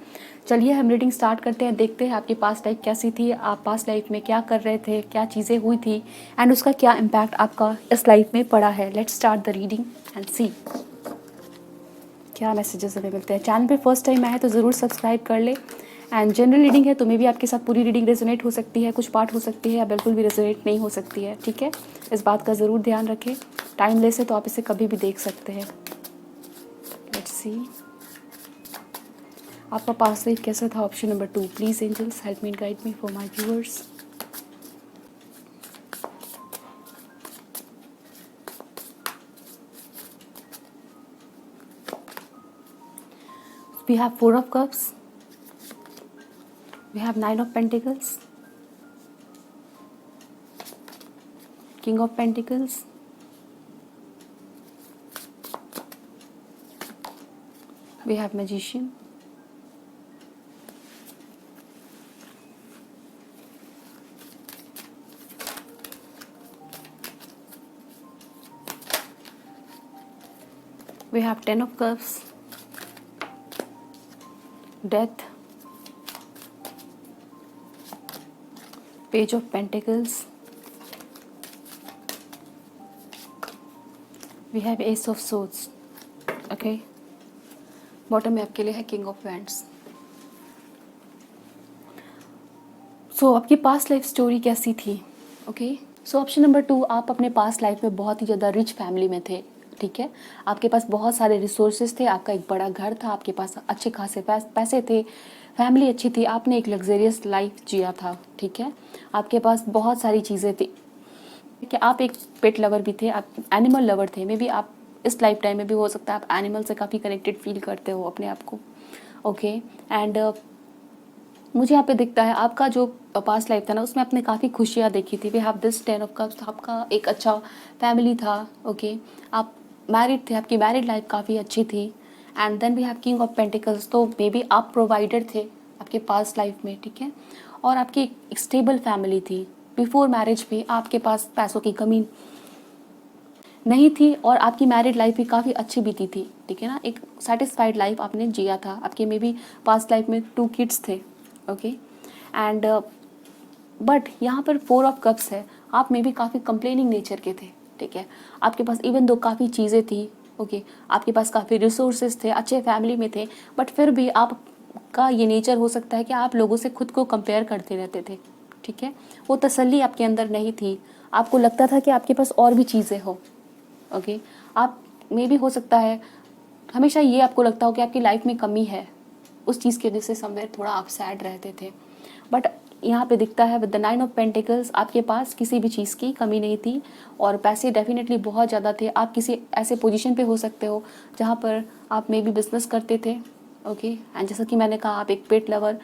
चलिए हम रीडिंग स्टार्ट करते हैं, देखते हैं आपकी पास्ट लाइफ कैसी थी, आप पास्ट लाइफ में क्या कर रहे थे, क्या चीज़ें हुई थी एंड उसका क्या इम्पैक्ट आपका इस लाइफ में पड़ा है। Let's start the reading and see क्या मैसेजेस हमें मिलते हैं। चैनल पे फर्स्ट टाइम आए हैं तो ज़रूर सब्सक्राइब कर ले। एंड जनरल रीडिंग है तो मे भी आपके साथ पूरी रीडिंग रेजोनेट हो सकती है, कुछ पार्ट हो सकती है या बिल्कुल भी रेजोनेट नहीं हो सकती है। ठीक है, इस बात का ज़रूर ध्यान रखें। टाइम लेस है तो आप इसे कभी भी देख सकते हैं। लेट्स सी आपका पास्ट लाइफ कैसा था। Option number 2, please angels help me and guide me for my viewers. We have 4 of Cups, we have 9 of Pentacles, King of Pentacles, we have Magician, we have 10 of Cups, Death, Page of Pentacles, we have Ace of Swords. Okay, bottom में आपके लिए है किंग ऑफ वैंड्स। सो आपकी पास्ट लाइफ स्टोरी कैसी थी। ओके, सो ऑप्शन नंबर 2, आप अपने पास्ट लाइफ में बहुत ही ज़्यादा रिच फैमिली में थे। ठीक है, आपके पास बहुत सारे रिसोर्सेज थे, आपका एक बड़ा घर था, आपके पास अच्छे खासे पैसे थे, फैमिली अच्छी थी, आपने एक लग्जरियस लाइफ जिया था। ठीक है, आपके पास बहुत सारी चीज़ें थी कि आप एक पेट लवर भी थे, आप एनिमल लवर थे। मे बी आप इस लाइफ टाइम में भी हो सकता है आप एनिमल से काफ़ी कनेक्टेड फील करते हो अपने आप को। ओके, एंड मुझे यहाँ पे दिखता है आपका जो पास्ट लाइफ था ना उसमें आपने काफ़ी खुशियाँ देखी थी। We have this 10 of cups, आपका एक अच्छा फैमिली था। ओके, आप मैरिड थे, आपकी मैरिड लाइफ काफ़ी अच्छी थी। And then we have king of pentacles, तो मे बी आप प्रोवाइडर थे आपके पास्ट लाइफ में। ठीक है, और आपकी एक स्टेबल फैमिली थी। बिफोर मैरिज भी आपके पास पैसों की कमी नहीं थी और आपकी मैरिड लाइफ भी काफ़ी अच्छी बीती थी, ठीक है ना। एक सेटिस्फाइड लाइफ आपने जिया था। आपके में भी पास्ट लाइफ में 2 किड्स थे, ओके। एंड बट यहाँ पर 4 ऑफ कप्स है। आप में भी काफ़ी कंप्लेनिंग नेचर के थे, ठीक है। आपके पास इवन दो काफ़ी चीज़ें थी, ओके। आपके पास काफ़ी रिसोर्सेज थे, अच्छे फैमिली में थे, बट फिर भी आपका ये नेचर हो सकता है कि आप लोगों से खुद को कंपेयर करते रहते थे, ठीक है। वो तसल्ली आपके अंदर नहीं थी। आपको लगता था कि आपके पास और भी चीज़ें हो, ओके। आप में भी हो सकता है हमेशा ये आपको लगता हो कि आपकी लाइफ में कमी है, उस चीज़ की वजह से समवेयर थोड़ा आप सैड रहते थे। बट यहाँ पे दिखता है विद द 9 ऑफ पेंटिकल्स आपके पास किसी भी चीज़ की कमी नहीं थी और पैसे डेफिनेटली बहुत ज़्यादा थे। आप किसी ऐसे पोजीशन पे हो सकते हो जहाँ पर आप मे बी बिजनेस करते थे, ओके। एंड जैसा कि मैंने कहा, आप एक पेट लवर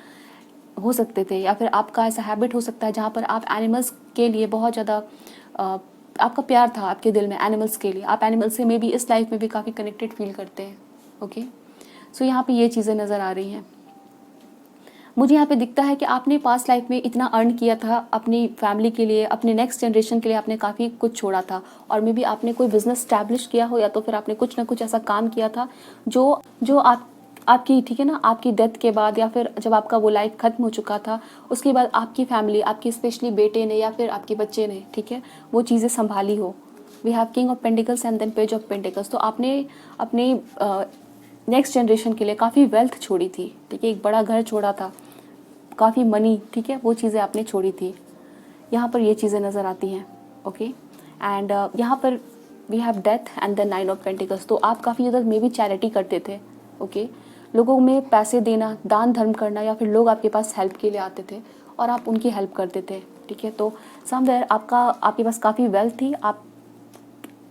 हो सकते थे, या फिर आपका ऐसा हैबिट हो सकता है जहाँ पर आप एनिमल्स के लिए बहुत ज़्यादा आपका प्यार था आपके दिल में एनिमल्स के लिए। आप एनिमल्स से मे बी इस लाइफ में भी काफ़ी कनेक्टेड फील करते हैं, ओके। सो यहाँ पे ये चीज़ें नज़र आ रही हैं। मुझे यहाँ पे दिखता है कि आपने पास्ट लाइफ में इतना अर्न किया था अपनी फैमिली के लिए, अपने नेक्स्ट जनरेशन के लिए आपने काफ़ी कुछ छोड़ा था, और मे बी आपने कोई बिजनेस स्टैब्लिश किया हो, या तो फिर आपने कुछ ना कुछ ऐसा काम किया था जो जो आपकी, ठीक है ना, आपकी डेथ के बाद या फिर जब आपका वो लाइफ खत्म हो चुका था, उसके बाद आपकी फैमिली, आपकी स्पेशली बेटे ने या फिर आपके बच्चे ने, ठीक है, वो चीज़ें संभाली हो। We have king of pentacles and then page of pentacles. तो आपने अपने नेक्स्ट जनरेशन के लिए काफ़ी वेल्थ छोड़ी थी, ठीक है। एक बड़ा घर छोड़ा था, काफ़ी मनी, ठीक है, वो चीज़ें आपने छोड़ी थी। यहाँ पर ये चीज़ें नज़र आती हैं, ओके। एंड यहाँ पर we have death and the 9 of pentacles. तो आप काफ़ी ज़्यादा मे बी चैरिटी करते थे, ओके। लोगों में पैसे देना, दान धर्म करना, या फिर लोग आपके पास हेल्प के लिए आते थे और आप उनकी हेल्प करते थे, ठीक है। तो समवेयर आपके पास काफ़ी वेल्थ थी, आप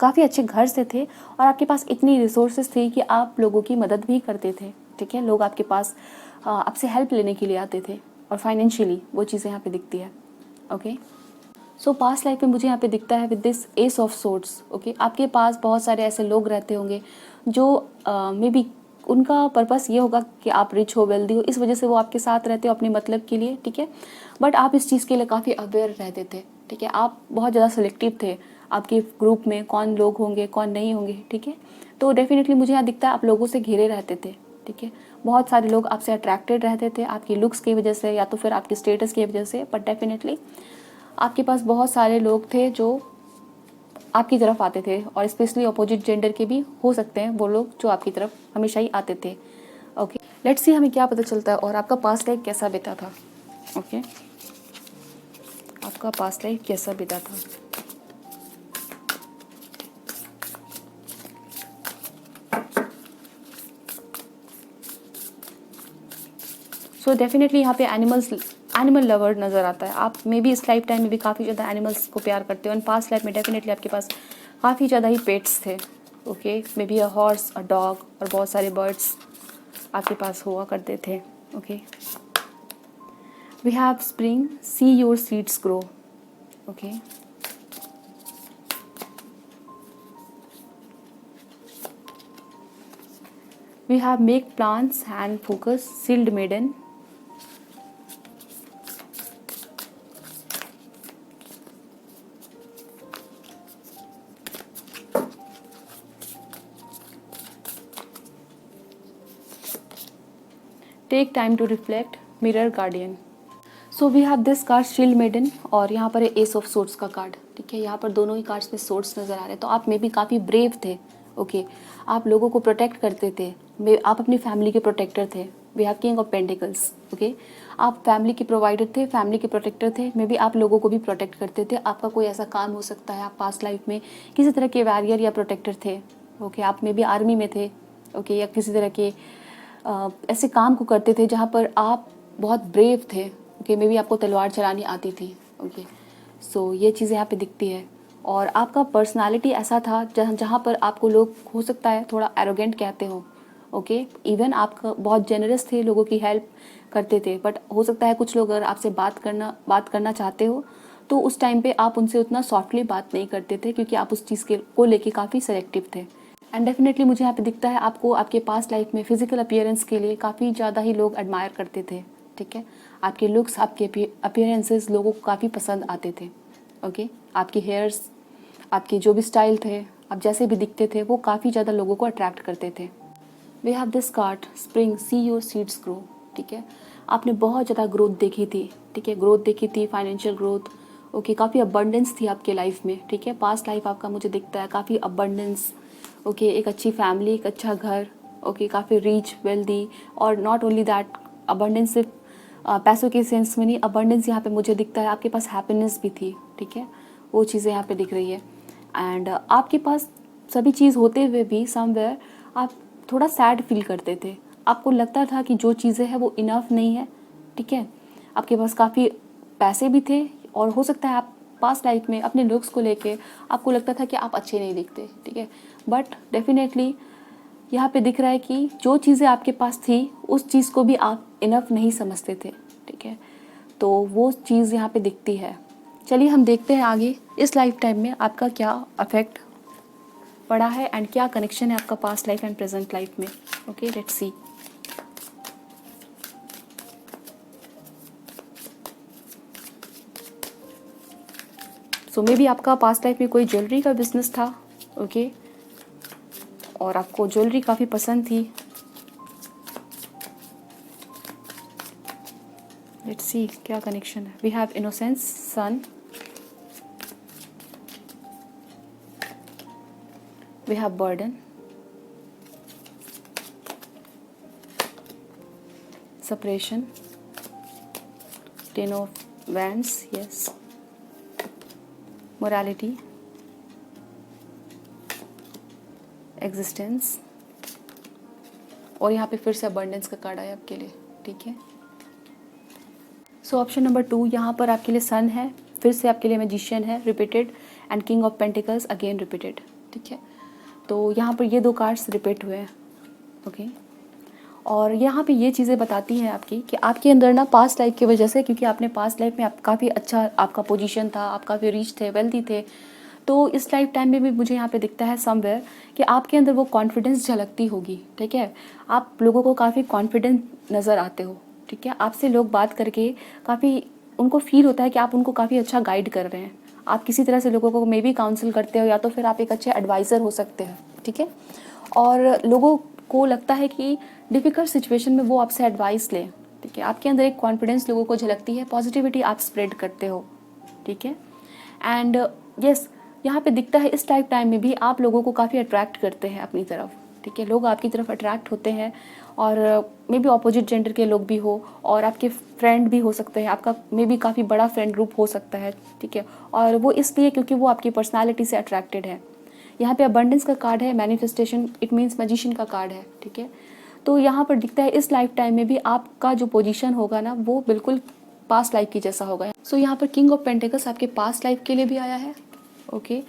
काफ़ी अच्छे घर से थे और आपके पास इतनी रिसोर्सेज थी कि आप लोगों की मदद भी करते थे, ठीक है। लोग आपके पास आपसे हेल्प लेने के लिए आते थे और फाइनेंशियली वो चीज़ें यहाँ पे दिखती है, ओके। सो पास्ट लाइफ में मुझे यहाँ पे दिखता है with this S of swords, okay. आपके पास बहुत सारे ऐसे लोग रहते होंगे जो मे बी उनका पर्पस ये होगा कि आप रिच हो, वेल्दी हो, इस वजह से वो आपके साथ रहते हो अपने मतलब के लिए, ठीक है। बट आप इस चीज़ के लिए काफ़ी अवेयर रहते थे, ठीक है। आप बहुत ज़्यादा सेलेक्टिव थे आपके ग्रुप में कौन लोग होंगे कौन नहीं होंगे, ठीक है। तो डेफिनेटली मुझे यहाँ दिखता है आप लोगों से घिरे रहते थे, ठीक है। बहुत सारे लोग आपसे अट्रैक्टेड रहते थे आपकी लुक्स की वजह से या तो फिर आपके स्टेटस की वजह से, बट डेफिनेटली आपके पास बहुत सारे लोग थे जो आपकी तरफ आते थे, और स्पेशली अपोजिट जेंडर के भी हो सकते हैं वो लोग जो आपकी तरफ हमेशा ही आते थे, ओके। लेट्स सी हमें क्या पता चलता है और आपका पास्ट लाइफ कैसा बीता था, ओके। आपका पास्ट लाइफ कैसा बीता था। सो डेफिनेटली यहाँ पे एनिमल लवर नज़र आता है। आप मे बी इस लाइफ टाइम में भी काफ़ी ज़्यादा एनिमल्स को प्यार करते हो, एंड पास्ट लाइफ में डेफिनेटली आपके पास काफ़ी ज़्यादा ही पेट्स थे, okay. Maybe a horse, a dog, और बहुत सारे बर्ड्स आपके पास हुआ करते थे, okay. We have spring, see your seeds grow, okay. We have make plans, hand focus, sealed maiden. Take time to reflect, mirror guardian. So we have this card shield maiden, और यहाँ पर है एस ऑफ सोर्ड्स का कार्ड, ठीक है। यहाँ पर दोनों ही कार्ड्स में सोर्ड्स नज़र आ रहे हैं। तो आप में भी काफ़ी ब्रेव थे, ओके। आप लोगों को प्रोटेक्ट करते थे, आप अपनी फैमिली के प्रोटेक्टर थे। We have king of pentacles, okay. आप फैमिली के प्रोवाइडर थे, फैमिली के प्रोटेक्टर थे, मे बी आप लोगों को भी प्रोटेक्ट करते थे। आपका कोई ऐसा काम हो सकता है आप पास्ट लाइफ में किसी तरह के वॉरियर या प्रोटेक्टर थे, ओके। आप मे बी आर्मी में थे, ओके, या किसी तरह के ऐसे काम को करते थे जहाँ पर आप बहुत ब्रेव थे, ओके। मे बी आपको तलवार चलानी आती थी, ओके। सो ये चीज़ें यहाँ पे दिखती है। और आपका पर्सनालिटी ऐसा था जहाँ पर आपको लोग हो सकता है थोड़ा एरोगेंट कहते हो, ओके। इवन आप बहुत जेनरस थे, लोगों की हेल्प करते थे, बट हो सकता है कुछ लोग अगर आपसे बात करना चाहते हो तो उस टाइम पे आप उनसे उतना सॉफ्टली बात नहीं करते थे, क्योंकि आप उस चीज़ को लेके काफ़ी सेलेक्टिव थे। एंड डेफिनेटली मुझे यहाँ पे दिखता है आपको आपके पास्ट लाइफ में फिजिकल अपीयरेंस के लिए काफ़ी ज़्यादा ही लोग एडमायर करते थे, ठीक है। आपके लुक्स, आपके अपीयरेंसेस लोगों को काफ़ी पसंद आते थे। ओके, आपके हेयर्स, आपके जो भी स्टाइल थे, आप जैसे भी दिखते थे, वो काफ़ी ज़्यादा लोगों को अट्रैक्ट करते थे। We have this card spring, see your seeds grow. ठीक है, आपने बहुत ज़्यादा ग्रोथ देखी थी। ठीक है, ग्रोथ देखी थी, फाइनेंशियल ग्रोथ। ओके, काफ़ी अबंडेंस थी आपके लाइफ में। ठीक है, पास्ट लाइफ आपका मुझे दिखता है काफ़ी अबंडेंस। ओके, एक अच्छी फैमिली, एक अच्छा घर। ओके, काफ़ी रिच, वेल्दी, और नॉट ओनली दैट, अबंडेंस सिर्फ पैसों के सेंस में नहीं, अबंडेंस यहाँ पे मुझे दिखता है आपके पास हैप्पीनेस भी थी। ठीक है, वो चीज़ें यहाँ पे दिख रही है। एंड आपके पास सभी चीज़ होते हुए भी समवेयर आप थोड़ा सैड फील करते थे। आपको लगता था कि जो चीज़ें हैं वो इनफ नहीं है। ठीक है, आपके पास काफ़ी पैसे भी थे, और हो सकता है आप पास्ट लाइफ में अपने लुक्स को लेके आपको लगता था कि आप अच्छे नहीं दिखते। ठीक है, बट डेफिनेटली यहाँ पे दिख रहा है कि जो चीज़ें आपके पास थी उस चीज़ को भी आप इनफ नहीं समझते थे। ठीक है, तो वो चीज़ यहाँ पे दिखती है। चलिए हम देखते हैं आगे इस लाइफ टाइम में आपका क्या अफेक्ट पड़ा है एंड क्या कनेक्शन है आपका past life and present life में। Okay, let's see. So maybe आपका पास्ट लाइफ में कोई ज्वेलरी का बिजनेस था। ओके, और आपको ज्वेलरी काफ़ी पसंद थी। लेट्स सी क्या कनेक्शन है। We have innocence, sun, we have burden, separation, ten of wands, yes, morality, existence, और यहाँ पे फिर से abundance का कार्ड आया आपके लिए। ठीक है, सो ऑप्शन नंबर 2 यहाँ पर आपके लिए सन है, फिर से आपके लिए मैजिशियन है repeated, and king of pentacles again repeated. ठीक है, तो यहाँ पर ये 2 कार्ड्स रिपीट हुए हैं। ओके, और यहाँ पे ये चीज़ें बताती हैं आपकी कि आपके अंदर ना पास्ट लाइफ की वजह से, क्योंकि आपने पास्ट लाइफ में आप काफ़ी अच्छा आपका पोजीशन था, आप काफ़ी रिच थे, वेल्दी थे, तो इस लाइफ टाइम में भी मुझे यहाँ पे दिखता है समवेयर कि आपके अंदर वो कॉन्फिडेंस झलकती होगी। ठीक है, आप लोगों को काफ़ी कॉन्फिडेंट नज़र आते हो। ठीक है, आपसे लोग बात करके काफ़ी उनको फील होता है कि आप उनको काफ़ी अच्छा गाइड कर रहे हैं। आप किसी तरह से लोगों को मे बी काउंसिल करते हो, या तो फिर आप एक अच्छे एडवाइज़र हो सकते हैं। ठीक है, और लोगों को लगता है कि डिफ़िकल्ट सिचुएशन में वो आपसे एडवाइस लें। ठीक है, आपके अंदर एक कॉन्फिडेंस लोगों को झलकती है, पॉजिटिविटी आप स्प्रेड करते हो। ठीक है, एंड यस यहाँ पे दिखता है इस लाइफ टाइम में भी आप लोगों को काफ़ी अट्रैक्ट करते हैं अपनी तरफ। ठीक है, लोग आपकी तरफ अट्रैक्ट होते हैं, और मे बी ऑपोजिट जेंडर के लोग भी हो, और आपके फ्रेंड भी हो सकते हैं, आपका मे बी काफ़ी बड़ा फ्रेंड ग्रुप हो सकता है। ठीक है, और वो इसलिए क्योंकि वो आपकी पर्सनालिटी से अट्रैक्टेड है। यहाँ पे अबंडेंस का कार्ड है, मैनिफेस्टेशन, इट मीन्स मैजिशियन का कार्ड है। ठीक है, तो यहाँ पर दिखता है इस लाइफ टाइम में भी आपका जो पोजीशन होगा ना वो बिल्कुल पास्ट लाइफ की जैसा होगा। सो यहाँ पर किंग ऑफ पेंटिकल्स आपके पास्ट लाइफ के लिए भी आया है। Okay,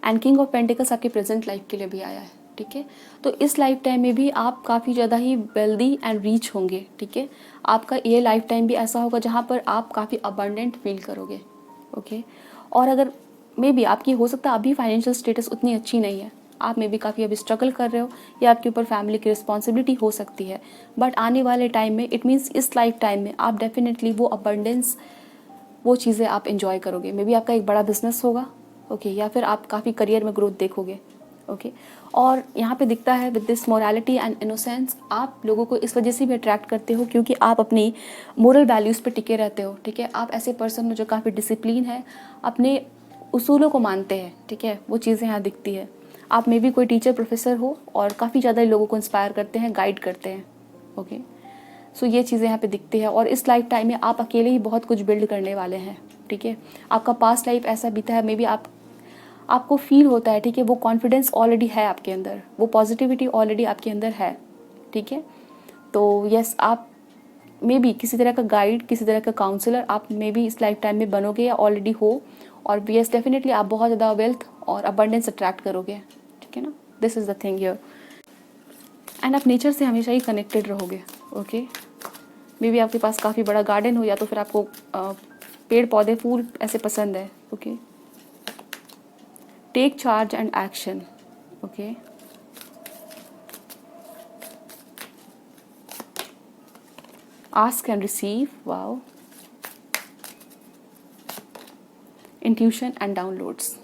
and king of pentacles आपके प्रेजेंट लाइफ के लिए भी आया है। ठीक है, तो इस लाइफ टाइम में भी आप काफ़ी ज़्यादा ही वेल्दी एंड रीच होंगे। ठीक है, आपका ये लाइफ टाइम भी ऐसा होगा जहाँ पर आप काफ़ी अबंडेंट फील करोगे। ओके, और अगर मे बी आपकी हो सकता है अभी फाइनेंशियल स्टेटस उतनी अच्छी नहीं है, आप मे बी काफ़ी अभी स्ट्रगल कर रहे हो, या आपके ऊपर फैमिली की रिस्पॉन्सिबिलिटी हो सकती है, बट आने वाले टाइम में इट मीन्स इस लाइफ टाइम में आप डेफिनेटली वो अबंडेंस, वो चीज़ें आप इंजॉय करोगे। मे बी आपका एक बड़ा बिजनेस होगा। ओके, या फिर आप काफ़ी करियर में ग्रोथ देखोगे। ओके, और यहाँ पे दिखता है with this morality and innocence आप लोगों को इस वजह से भी अट्रैक्ट करते हो क्योंकि आप अपनी मोरल वैल्यूज़ पे टिके रहते हो। ठीक है, आप ऐसे पर्सन हो जो काफ़ी डिसिप्लिन है, अपने उसूलों को मानते हैं। ठीक है, वो चीज़ें यहाँ दिखती है। आप मे बी कोई टीचर प्रोफेसर हो और काफ़ी ज़्यादा लोगों को इंस्पायर करते हैं, गाइड करते हैं। ओके, सो ये चीज़ें यहाँ पे दिखती है, और इस लाइफ टाइम में आप अकेले ही बहुत कुछ बिल्ड करने वाले हैं। ठीक है, आपका पास्ट लाइफ ऐसा बीता है, मे बी आपको फील होता है। ठीक है, वो कॉन्फिडेंस ऑलरेडी है आपके अंदर, वो पॉजिटिविटी ऑलरेडी आपके अंदर है। ठीक है, तो यस आप मे बी किसी तरह का गाइड, किसी तरह का काउंसलर आप मे बी इस लाइफ टाइम में बनोगे या ऑलरेडी हो, और यस डेफिनेटली आप बहुत ज़्यादा वेल्थ और अबंडेंस अट्रैक्ट करोगे। ठीक है ना, this is the thing here, and आप नेचर से हमेशा ही कनेक्टेड रहोगे। ओके, मे बी आपके पास काफ़ी बड़ा गार्डन हो, या तो फिर आपको पेड़ पौधे फूल ऐसे पसंद है। Okay, take charge and action. Okay, ask and receive, wow, intuition and downloads.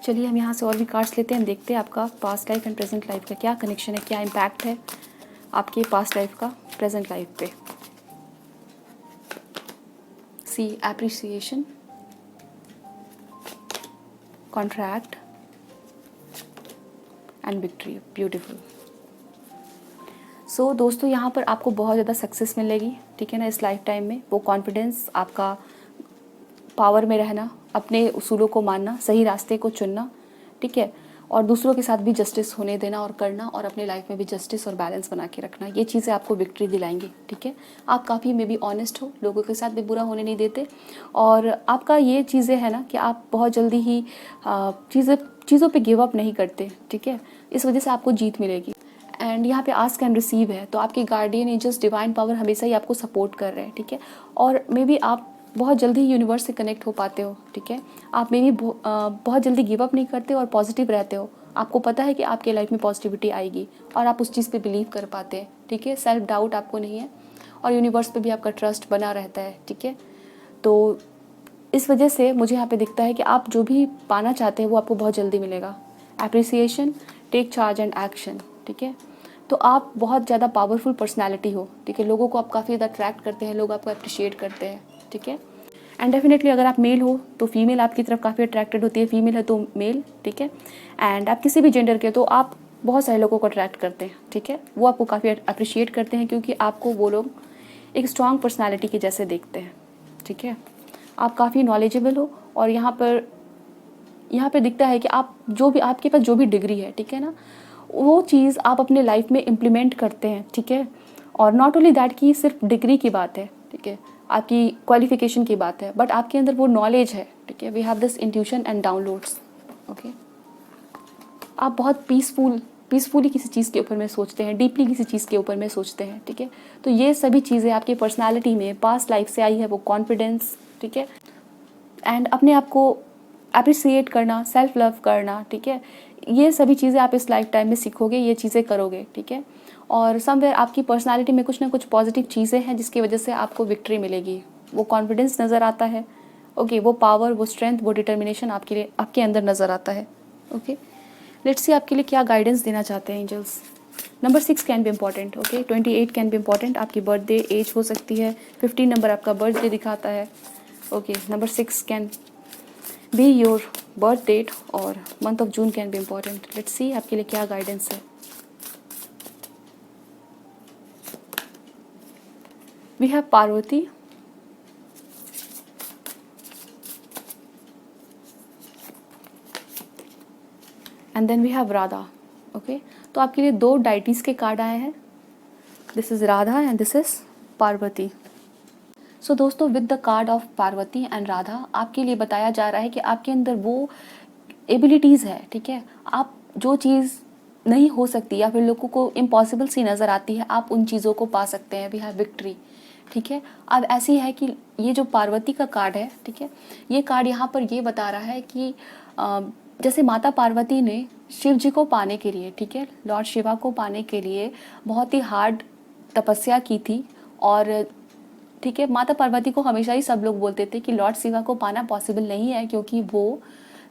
चलिए हम यहाँ से और भी कार्ड्स लेते हैं, देखते हैं आपका past life and present life का क्या कनेक्शन है, क्या इम्पैक्ट है आपके पास्ट लाइफ का प्रेजेंट लाइफ पे। See appreciation, contract and victory, beautiful. So दोस्तों यहाँ पर आपको बहुत ज़्यादा सक्सेस मिलेगी, ठीक है ना, इस लाइफ टाइम में। वो कॉन्फिडेंस, आपका पावर में रहना, अपने उसूलों को मानना, सही रास्ते को चुनना, ठीक है, और दूसरों के साथ भी जस्टिस होने देना और करना, और अपने लाइफ में भी जस्टिस और बैलेंस बना के रखना, ये चीज़ें आपको विक्ट्री दिलाएंगी, ठीक है। आप काफ़ी में भी ऑनेस्ट हो, लोगों के साथ भी बुरा होने नहीं देते, और आपका ये चीज़ें है ना कि आप बहुत जल्दी ही चीज़ों पे गिव अप नहीं करते, ठीक है। इस वजह से आपको जीत मिलेगी। एंड यहाँ पे आस्क एंड रिसीव है, तो आपके गार्डियन एंजल्स, डिवाइन पावर हमेशा ही आपको सपोर्ट कर रहे हैं, ठीक है। और मे बी आप बहुत जल्दी ही यूनिवर्स से कनेक्ट हो पाते हो, ठीक है। आप मे बी बहुत जल्दी गिव अप नहीं करते और पॉजिटिव रहते हो। आपको पता है कि आपके लाइफ में पॉजिटिविटी आएगी और आप उस चीज़ पे बिलीव कर पाते हैं, ठीक है। सेल्फ डाउट आपको नहीं है, और यूनिवर्स पे भी आपका ट्रस्ट बना रहता है, ठीक है। तो इस वजह से मुझे यहाँ पे दिखता है कि आप जो भी पाना चाहते हैं वो आपको बहुत जल्दी मिलेगा। Appreciation, take charge and action, ठीक है। तो आप बहुत ज़्यादा पावरफुल पर्सनैलिटी हो, ठीक है। लोगों को आप काफ़ी ज़्यादा अट्रैक्ट करते हैं, लोग आपको अप्रिशिएट करते हैं, ठीक है। एंड डेफिनेटली अगर आप मेल हो तो फीमेल आपकी तरफ काफ़ी अट्रैक्टेड होती है, फीमेल है तो मेल, ठीक है। एंड आप किसी भी जेंडर के तो आप बहुत सारे लोगों को अट्रैक्ट करते हैं, ठीक है। वो आपको काफ़ी अप्रिशिएट करते हैं क्योंकि आपको वो लोग एक स्ट्रॉन्ग पर्सनैलिटी के जैसे देखते हैं, ठीक है। आप काफ़ी नॉलेजेबल हो, और यहाँ पे दिखता है कि आप जो भी, आपके पास जो भी डिग्री है, ठीक है ना, वो चीज़ आप अपने लाइफ में इम्प्लीमेंट करते हैं, ठीक है। और नॉट ओनली दैट कि सिर्फ डिग्री की बात है, ठीक है, आपकी क्वालिफिकेशन की बात है, बट आपके अंदर वो नॉलेज है, ठीक है। We have this intuition and downloads, okay. आप बहुत पीसफुली किसी चीज़ के ऊपर में सोचते हैं, डीपली किसी चीज़ के ऊपर में सोचते हैं, ठीक है। तो ये सभी चीज़ें आपकी पर्सनालिटी में पास्ट लाइफ से आई है, वो कॉन्फिडेंस, ठीक है, एंड अपने आप को अप्रिसिएट करना, सेल्फ लव करना, ठीक है। ये सभी चीज़ें आप इस लाइफ टाइम में सीखोगे, ये चीज़ें करोगे, ठीक है। और समवेयर आपकी पर्सनालिटी में कुछ ना कुछ पॉजिटिव चीज़ें हैं जिसकी वजह से आपको विक्ट्री मिलेगी। वो कॉन्फिडेंस नज़र आता है, ओके, वो पावर, वो स्ट्रेंथ, वो डिटर्मिनेशन आपके लिए, आपके अंदर नज़र आता है, ओके। लेट्स सी आपके लिए क्या गाइडेंस देना चाहते हैं angels. Number 6 can be important, okay. 28 can be important, आपकी बर्थडे एज हो सकती है। 15 नंबर आपका बर्थडे दिखाता है, okay. Number 6 can be your birth date, और month of June can be important. Let's see आपके लिए क्या गाइडेंस है। We have Parvati, and then we have Radha, okay. तो आपके लिए 2 डाइटीज़ के कार्ड आए हैं, this is Radha and this is Parvati. So दोस्तों, with the card of Parvati and Radha आपके लिए बताया जा रहा है कि आपके अंदर वो एबिलिटीज़ है, ठीक है। आप जो चीज़ नहीं हो सकती या फिर लोगों को इम्पॉसिबल सी नज़र आती है, आप उन चीज़ों को पा सकते हैं। वी हैव विक्ट्री, ठीक है। अब ऐसी है कि ये जो पार्वती का कार्ड है, ठीक है, ये कार्ड यहाँ पर ये बता रहा है कि जैसे माता पार्वती ने शिव जी को पाने के लिए, ठीक है, लॉर्ड शिवा को पाने के लिए बहुत ही हार्ड तपस्या की थी, और ठीक है, माता पार्वती को हमेशा ही सब लोग बोलते थे कि लॉर्ड शिवा को पाना पॉसिबल नहीं है क्योंकि वो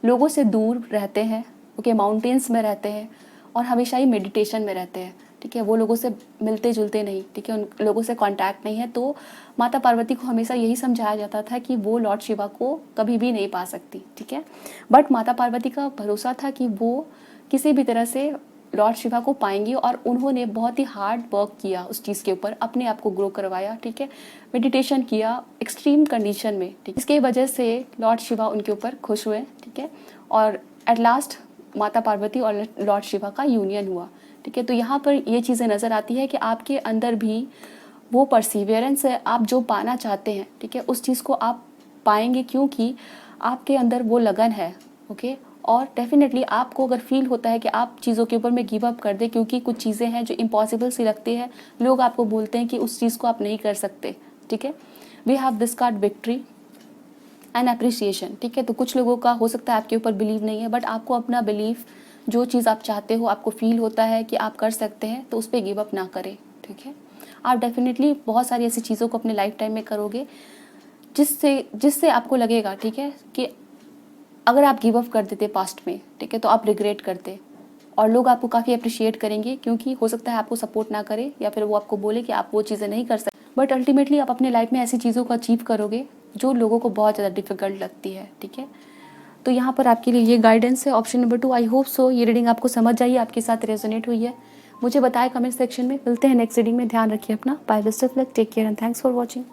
लोगों से दूर रहते हैं, ओके, माउंटेन्स में रहते हैं, और हमेशा ही मेडिटेशन में रहते हैं, ठीक है। वो लोगों से मिलते जुलते नहीं, ठीक है, उन लोगों से कांटेक्ट नहीं है। तो माता पार्वती को हमेशा यही समझाया जाता था कि वो लॉर्ड शिवा को कभी भी नहीं पा सकती, ठीक है। बट माता पार्वती का भरोसा था कि वो किसी भी तरह से लॉर्ड शिवा को पाएंगी, और उन्होंने बहुत ही हार्ड वर्क किया उस चीज़ के ऊपर, अपने आप को ग्रो करवाया, ठीक है, मेडिटेशन किया एक्सट्रीम कंडीशन में, ठीक। इसके वजह से लॉर्ड शिवा उनके ऊपर खुश हुए, ठीक है, और एट लास्ट माता पार्वती और लॉर्ड शिवा का यूनियन हुआ, ठीक है। तो यहाँ पर ये चीज़ें नज़र आती है कि आपके अंदर भी वो परसिवियरेंस है, आप जो पाना चाहते हैं, ठीक है, उस चीज़ को आप पाएंगे क्योंकि आपके अंदर वो लगन है, ओके। और डेफिनेटली आपको अगर फील होता है कि आप चीज़ों के ऊपर में गिव अप कर दें क्योंकि कुछ चीज़ें हैं जो इम्पॉसिबल सी लगती है, लोग आपको बोलते हैं कि उस चीज़ को आप नहीं कर सकते, ठीक है। We have this card victory and appreciation, ठीक है। तो कुछ लोगों का हो सकता है आपके ऊपर बिलीव नहीं है, बट आपको अपना बिलीव जो चीज़ आप चाहते हो, आपको फील होता है कि आप कर सकते हैं, तो उस पर गिव अप ना करें, ठीक है। आप डेफिनेटली बहुत सारी ऐसी चीज़ों को अपने लाइफ टाइम में करोगे जिससे जिससे आपको लगेगा, ठीक है, कि अगर आप गिव अप कर देते पास्ट में, ठीक है, तो आप रिग्रेट करते और लोग आपको काफ़ी अप्रिशिएट करेंगे, क्योंकि हो सकता है आपको सपोर्ट ना करे या फिर वो आपको बोले कि आप वो चीज़ें नहीं कर सकते, बट अल्टीमेटली आप अपने लाइफ में ऐसी चीज़ों को अचीव करोगे जो लोगों को बहुत ज़्यादा डिफिकल्ट लगती है, ठीक है। तो यहाँ पर आपके लिए ये गाइडेंस है, option number 2। I hope so ये रीडिंग आपको समझ आई, आपके साथ रेजोनेट हुई है। मुझे बताएं कमेंट सेक्शन में। मिलते हैं नेक्स्ट रीडिंग में। ध्यान रखिए अपना। Bye, best of luck, take care and thanks for watching.